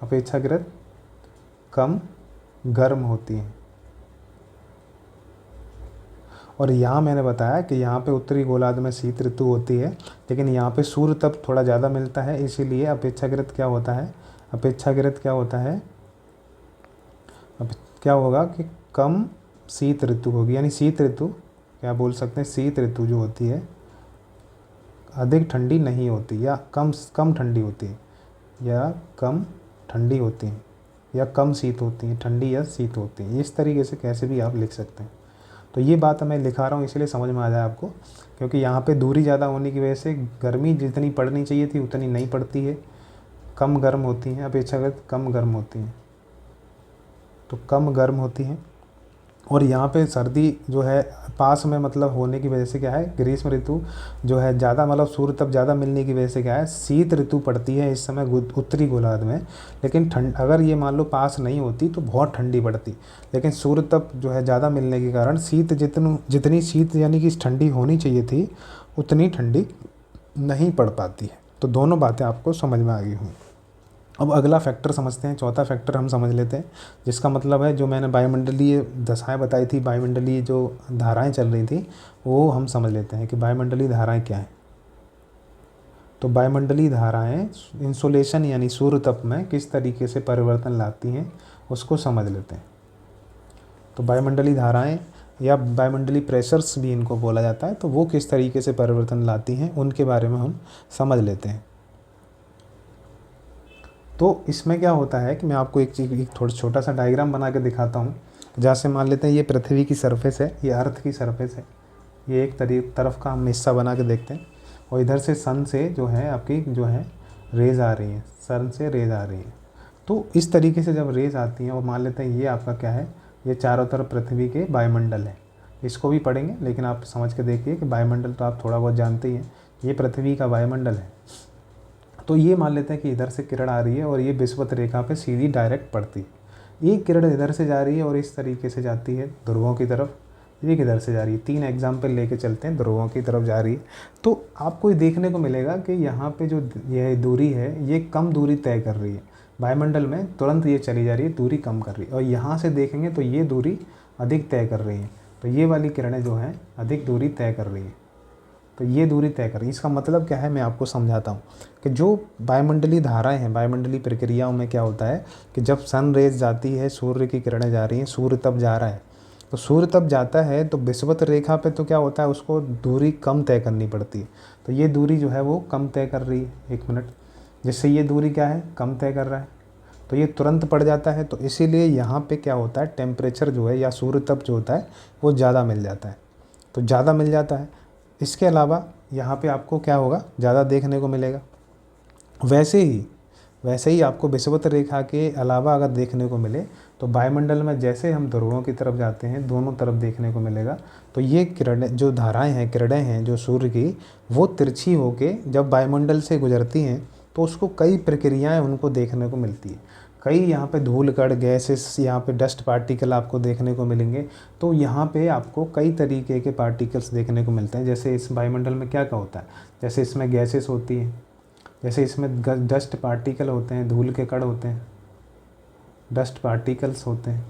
अपेक्षाकृत कम गर्म होती है। और यहाँ मैंने बताया कि यहाँ पे उत्तरी गोलार्ध में शीत ऋतु होती है, लेकिन यहाँ पे सूर्य तप थोड़ा ज़्यादा मिलता है, इसीलिए अपेक्षाकृत क्या होता है, अब क्या होगा कि कम शीत ऋतु होगी, यानी शीत ऋतु क्या बोल सकते हैं, शीत ऋतु जो होती है अधिक ठंडी नहीं होती, या कम ठंडी होती है, या कम ठंडी होती है, या कम शीत होती है, ठंडी या शीत होती है। इस तरीके से कैसे भी आप लिख सकते हैं। तो ये बात मैं लिखा रहा हूँ इसलिए समझ में आ जाए आपको, क्योंकि यहाँ पे दूरी ज़्यादा होने की वजह से गर्मी जितनी पड़नी चाहिए थी उतनी नहीं पड़ती है, कम गर्म होती हैं, अपेक्षाकृत कम गर्म होती हैं, तो कम गर्म होती हैं। और यहाँ पे सर्दी जो है पास में मतलब होने की वजह से क्या है, ग्रीष्म ऋतु जो है ज़्यादा मतलब सूर्य तप ज़्यादा मिलने की वजह से क्या है, शीत ऋतु पड़ती है इस समय उत्तरी गोलार्ध में। लेकिन अगर ये मान लो पास नहीं होती तो बहुत ठंडी पड़ती, लेकिन सूर्य तप जो है ज़्यादा मिलने के कारण शीत जितनी शीत यानी कि ठंडी होनी चाहिए थी उतनी ठंडी नहीं पड़ पाती है। तो दोनों बातें आपको समझ में आ गई हों। अब अगला फैक्टर समझते हैं, चौथा फैक्टर हम समझ लेते हैं, जिसका मतलब है जो मैंने वायुमंडलीय दशाएं बताई थी, वायुमंडलीय जो धाराएं चल रही थी वो हम समझ लेते हैं कि वायुमंडलीय धाराएं क्या हैं। तो वायुमंडलीय धाराएं इंसोलेशन यानी सूर्य तप में किस तरीके से परिवर्तन लाती हैं उसको समझ लेते हैं। तो वायुमंडलीय धाराएं या वायुमंडलीय प्रेशर्स भी इनको बोला जाता है, तो वो किस तरीके से परिवर्तन लाती हैं उनके बारे में हम समझ लेते हैं। तो इसमें क्या होता है कि मैं आपको एक चीज़, एक थोड़ा छोटा सा डायग्राम बना के दिखाता हूँ। जैसे मान लेते हैं ये पृथ्वी की सरफेस है, ये अर्थ की सरफेस है, ये एक तरफ का हम हिस्सा बना के देखते हैं, और इधर से सन से जो है आपकी जो है रेज आ रही है, सन से रेज आ रही है। तो इस तरीके से जब रेज आती हैं, और मान लेते हैं ये आपका क्या है, ये चारों तरफ पृथ्वी के वायुमंडल है, इसको भी पढ़ेंगे लेकिन आप समझ के देखिए कि वायुमंडल तो आप थोड़ा बहुत जानते ही हैं, ये पृथ्वी का वायुमंडल है। तो ये मान लेते हैं कि इधर से किरण आ रही है और ये विषुवत रेखा पे सीधी डायरेक्ट पड़ती है। एक किरण इधर से जा रही है और इस तरीके से जाती है ध्रुवों की तरफ, ये किधर से जा रही है, 3 एग्जाम्पल लेके चलते हैं, ध्रुवों की तरफ जा रही है। तो आपको ये देखने को मिलेगा कि यहाँ पे जो यह दूरी है ये कम दूरी तय कर रही है, वायुमंडल में तुरंत ये चली जा रही है, दूरी कम कर रही है, और यहाँ से देखेंगे तो ये दूरी अधिक तय कर रही है। तो ये वाली किरणें जो हैं अधिक दूरी तय कर रही है, तो ये दूरी तय करें। इसका मतलब क्या है मैं आपको समझाता हूँ कि जो वायुमंडलीय धाराएं हैं, वायुमंडलीय प्रक्रियाओं में क्या होता है कि जब सन रेज जाती है, सूर्य की किरणें जा रही हैं, सूर्य तप जा रहा है, तो सूर्य तप जाता है तो विषुवत रेखा पे तो क्या होता है, उसको दूरी कम तय करनी पड़ती है। तो ये दूरी जो है वो कम तय कर रही है, 1 मिनट, जिससे ये दूरी क्या है, कम तय कर रहा है, तो ये तुरंत पड़ जाता है। तो इसीलिए यहाँ पे क्या होता है, टेम्परेचर जो है या सूर्य तप जो होता है वो ज़्यादा मिल जाता है, तो ज़्यादा मिल जाता है। इसके अलावा यहाँ पे आपको क्या होगा, ज़्यादा देखने को मिलेगा। वैसे ही आपको विषुवत रेखा के अलावा अगर देखने को मिले तो वायुमंडल में जैसे हम ध्रुवों की तरफ जाते हैं, दोनों तरफ देखने को मिलेगा। तो ये किरणें जो धाराएं हैं, किरणें हैं जो सूर्य की, वो तिरछी होके जब वायुमंडल से गुजरती हैं तो उसको कई प्रक्रियाएं उनको देखने को मिलती है। कई यहाँ पे धूल कण, गैसेस, यहाँ पे डस्ट पार्टिकल आपको देखने को मिलेंगे। तो यहाँ पे आपको कई तरीके के पार्टिकल्स देखने को मिलते हैं। जैसे इस वायुमंडल में क्या क्या होता है, जैसे इसमें गैसेस होती हैं, जैसे इसमें डस्ट पार्टिकल होते हैं, धूल के कण होते हैं, डस्ट पार्टिकल्स होते हैं,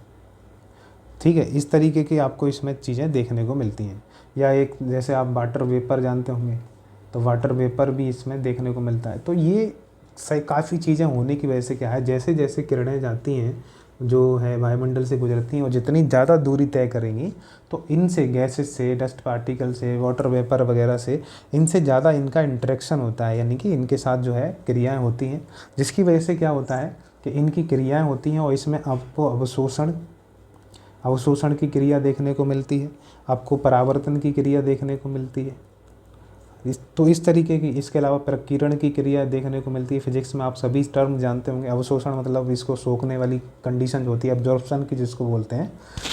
ठीक है। इस तरीके की आपको इसमें चीज़ें देखने को मिलती हैं। या एक जैसे आप वाटर वेपर जानते होंगे, तो वाटर वेपर भी इसमें देखने को मिलता है। तो ये सही काफ़ी चीज़ें होने की वजह से क्या है, जैसे जैसे किरणें जाती हैं जो है वायुमंडल से गुजरती हैं और जितनी ज़्यादा दूरी तय करेंगी तो इनसे, गैसेस से, डस्ट पार्टिकल से, वाटर वेपर वगैरह से, इनसे ज़्यादा इनका इंटरेक्शन होता है, यानी कि इनके साथ जो है क्रियाएं होती हैं, जिसकी वजह से क्या होता है कि इनकी क्रियाएं होती हैं और इसमें आपको अवशोषण की क्रिया देखने को मिलती है, आपको परावर्तन की क्रिया देखने को मिलती है। तो इस तरीके की, इसके अलावा प्रकीर्ण की क्रिया देखने को मिलती है। फिजिक्स में आप सभी टर्म जानते होंगे। अवशोषण मतलब इसको सोखने वाली कंडीशन जो होती है, एब्जॉर्प्शन की जिसको बोलते हैं,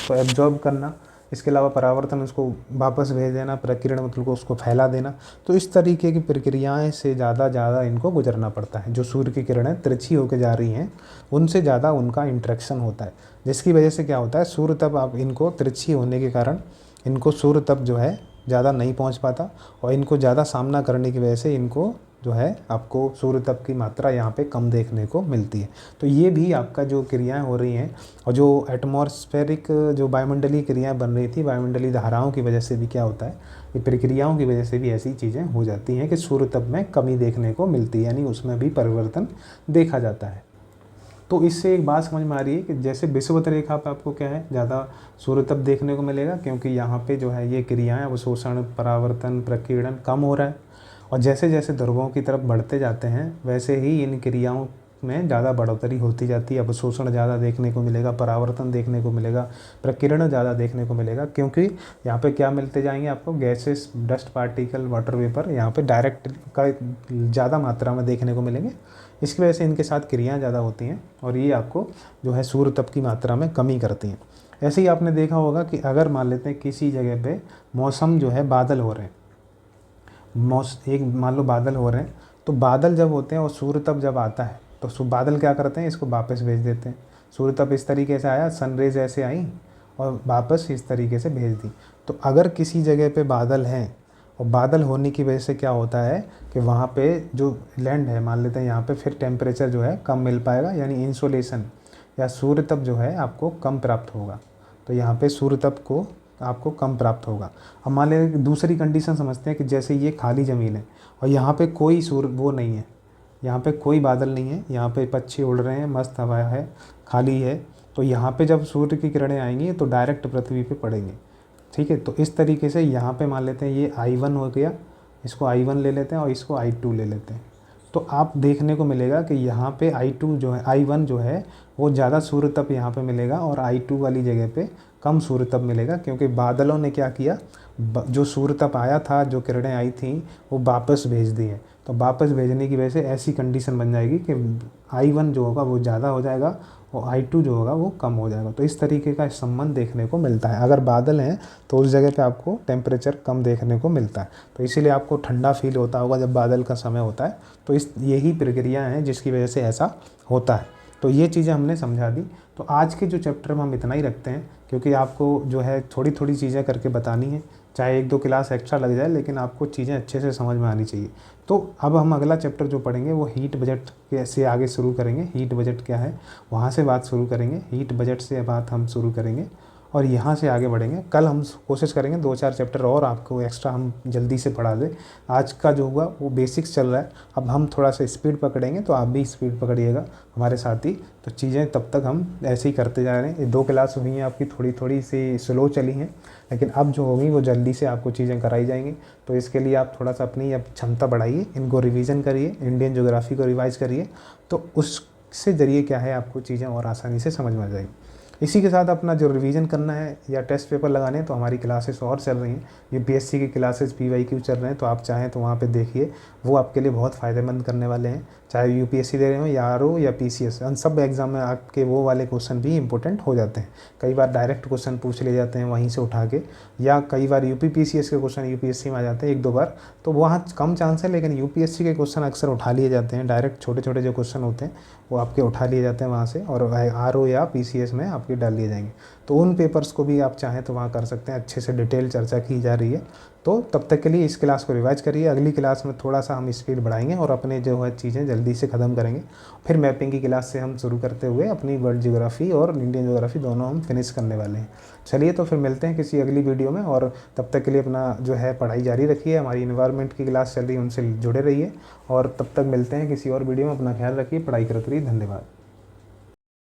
तो एब्जॉर्ब करना। इसके अलावा परावर्तन, उसको वापस भेज देना। प्रकीर्ण मतलब उसको फैला देना। तो इस तरीके की प्रक्रियाएं से ज़्यादा इनको गुजरना पड़ता है। जो सूर्य की किरणें तिरछी होकर जा रही हैं उनसे ज़्यादा उनका इंटरेक्शन होता है, जिसकी वजह से क्या होता है, सूर्य तप आप इनको तिरछी होने के कारण इनको सूर्य तप जो है ज़्यादा नहीं पहुंच पाता, और इनको ज़्यादा सामना करने की वजह से इनको जो है आपको सूर्य तप की मात्रा यहाँ पे कम देखने को मिलती है। तो ये भी आपका जो क्रियाएं हो रही हैं, और जो एटमॉस्फेरिक जो वायुमंडलीय क्रियाएं बन रही थी, वायुमंडलीय धाराओं की वजह से भी क्या होता है, ये प्रक्रियाओं की वजह से भी ऐसी चीज़ें हो जाती हैं कि सूर्य तप में कमी देखने को मिलती है, यानी उसमें भी परिवर्तन देखा जाता है। तो इससे एक बात समझ में आ रही है कि जैसे विषुवत रेखा पर आपको क्या है, ज़्यादा सूर्य तप देखने को मिलेगा, क्योंकि यहाँ पे जो है ये क्रियाएं, अवशोषण, परावर्तन, प्रकीर्णन कम हो रहा है। और जैसे जैसे ध्रुवों की तरफ बढ़ते जाते हैं वैसे ही इन क्रियाओं में ज़्यादा बढ़ोतरी होती जाती है। अवशोषण ज़्यादा देखने को मिलेगा, परावर्तन देखने को मिलेगा, प्रकीर्णन ज़्यादा देखने को मिलेगा, क्योंकि यहाँ पे क्या मिलते जाएंगे आपको, gases, dust particle, water vapour यहाँ पे डायरेक्ट का ज़्यादा मात्रा में देखने को मिलेंगे। इसकी वजह से इनके साथ क्रियाएं ज़्यादा होती हैं और ये आपको जो है सूर्य तप की मात्रा में कमी करती हैं। ऐसे ही आपने देखा होगा कि अगर मान लेते हैं किसी जगह पे मौसम जो है, बादल हो रहे हैं, एक मान लो बादल हो रहे हैं, तो बादल जब होते हैं और सूर्य तप जब आता है तो बादल क्या करते हैं, इसको वापस भेज देते हैं। सूर्य तप इस तरीके से आया, सनरेज ऐसे आई और वापस इस तरीके से भेज दी। तो अगर किसी जगह पे बादल हैं और बादल होने की वजह से क्या होता है कि वहाँ पे जो लैंड है, मान लेते हैं यहाँ पे, फिर टेम्परेचर जो है कम मिल पाएगा, यानी इंसोलेशन या सूर्य तप जो है आपको कम प्राप्त होगा। तो यहाँ पे सूर्य तप को आपको कम प्राप्त होगा। अब मान लें दूसरी कंडीशन समझते हैं कि जैसे ये खाली ज़मीन है और यहाँ पे कोई सूर्य वो नहीं है, यहाँ पे कोई बादल नहीं है, यहाँ पे पक्षी उड़ रहे हैं, मस्त हवा है, खाली है। तो यहाँ पे जब सूर्य की किरणें आएंगी तो डायरेक्ट पृथ्वी पे पड़ेंगे। ठीक है, तो इस तरीके से यहाँ पे मान लेते हैं ये I1 हो गया, इसको I1 ले लेते हैं और इसको I2 ले लेते हैं। तो आप देखने को मिलेगा कि यहाँ पे I2 जो है, I1 जो है वो ज़्यादा सूर्य तप यहाँ पे मिलेगा और I2 वाली जगह पे कम सूर्य तप मिलेगा, क्योंकि बादलों ने क्या किया, जो सूर्य तप आया था, जो किरणें आई थी, वो वापस भेज दी हैं। तो वापस भेजने की वजह से ऐसी कंडीशन बन जाएगी कि I1 जो होगा वो ज़्यादा हो जाएगा और I2 जो होगा वो कम हो जाएगा। तो इस तरीके का संबंध देखने को मिलता है। अगर बादल हैं तो उस जगह पे आपको टेम्परेचर कम देखने को मिलता है, तो इसीलिए आपको ठंडा फील होता होगा जब बादल का समय होता है। तो यही प्रक्रिया है जिसकी वजह से ऐसा होता है। तो ये चीज़ें हमने समझा दी। तो आज के जो चैप्टर में हम इतना ही रखते हैं, क्योंकि आपको जो है थोड़ी थोड़ी चीज़ें करके बतानी है, चाहे 1-2 क्लास एक्स्ट्रा लग जाए, लेकिन आपको चीज़ें अच्छे से समझ में आनी चाहिए। तो अब हम अगला चैप्टर जो पढ़ेंगे वो हीट बजट से आगे शुरू करेंगे। हीट बजट क्या है वहाँ से बात शुरू करेंगे, हीट बजट से बात हम शुरू करेंगे और यहाँ से आगे बढ़ेंगे। कल हम कोशिश करेंगे 2-4 चैप्टर और आपको एक्स्ट्रा हम जल्दी से पढ़ा दें। आज का जो हुआ वो बेसिक्स चल रहा है, अब हम थोड़ा सा स्पीड पकड़ेंगे, तो आप भी स्पीड पकड़िएगा हमारे साथ ही। तो चीज़ें तब तक हम ऐसे ही करते जा रहे हैं। ये 2 क्लास हुई हैं आपकी, थोड़ी थोड़ी सी स्लो चली हैं, लेकिन अब जो होगी वो जल्दी से आपको चीज़ें कराई जाएंगी। तो इसके लिए आप थोड़ा सा अपनी अब क्षमता बढ़ाइए, इनको रिवीजन करिए, इंडियन ज्योग्राफी को रिवाइज करिए, तो उससे ज़रिए क्या है आपको चीज़ें और आसानी से समझ में आ जाएगी। इसी के साथ अपना जो रिवीजन करना है या टेस्ट पेपर लगाने हैं, तो हमारी क्लासेस और चल रही हैं। यूपीएससी की क्लासेस PYQ चल रहे हैं, तो आप चाहें तो वहाँ पे देखिए, वो आपके लिए बहुत फ़ायदेमंद करने वाले हैं। चाहे यूपीएससी दे रहे हो या RO या PCS, उन सब एग्ज़ाम में आपके वो वाले क्वेश्चन भी इंपॉर्टेंट हो जाते हैं। कई बार डायरेक्ट क्वेश्चन पूछ ले जाते हैं वहीं से उठा के, या कई बार UPPCS के क्वेश्चन यूपीएससी में आ जाते हैं 1-2 बार, तो वहाँ कम चांस है, लेकिन यूपीएससी के क्वेश्चन अक्सर उठा लिए जाते हैं। डायरेक्ट छोटे छोटे जो क्वेश्चन होते हैं वो आपके उठा लिए जाते हैं वहाँ से, और RO या PCS में आपके डाल दिए जाएंगे। तो उन पेपर्स को भी आप चाहें तो वहाँ कर सकते हैं। अच्छे से डिटेल चर्चा की जा रही है। तो तब तक के लिए इस क्लास को रिवाइज करिए। अगली क्लास में थोड़ा सा हम स्पीड बढ़ाएंगे और अपने जो है चीज़ें जल्दी से ख़त्म करेंगे। फिर मैपिंग की क्लास से हम शुरू करते हुए अपनी वर्ल्ड ज्योग्राफी और इंडियन ज्योग्राफी दोनों हम फिनिश करने वाले हैं। चलिए, तो फिर मिलते हैं किसी अगली वीडियो में, और तब तक के लिए अपना जो है पढ़ाई जारी रखिए। हमारी इन्वायरमेंट की क्लास चल रही है, उनसे जुड़े रहिए, और तब तक मिलते हैं किसी और वीडियो में। अपना ख्याल रखिए, पढ़ाई करते रहिए। धन्यवाद।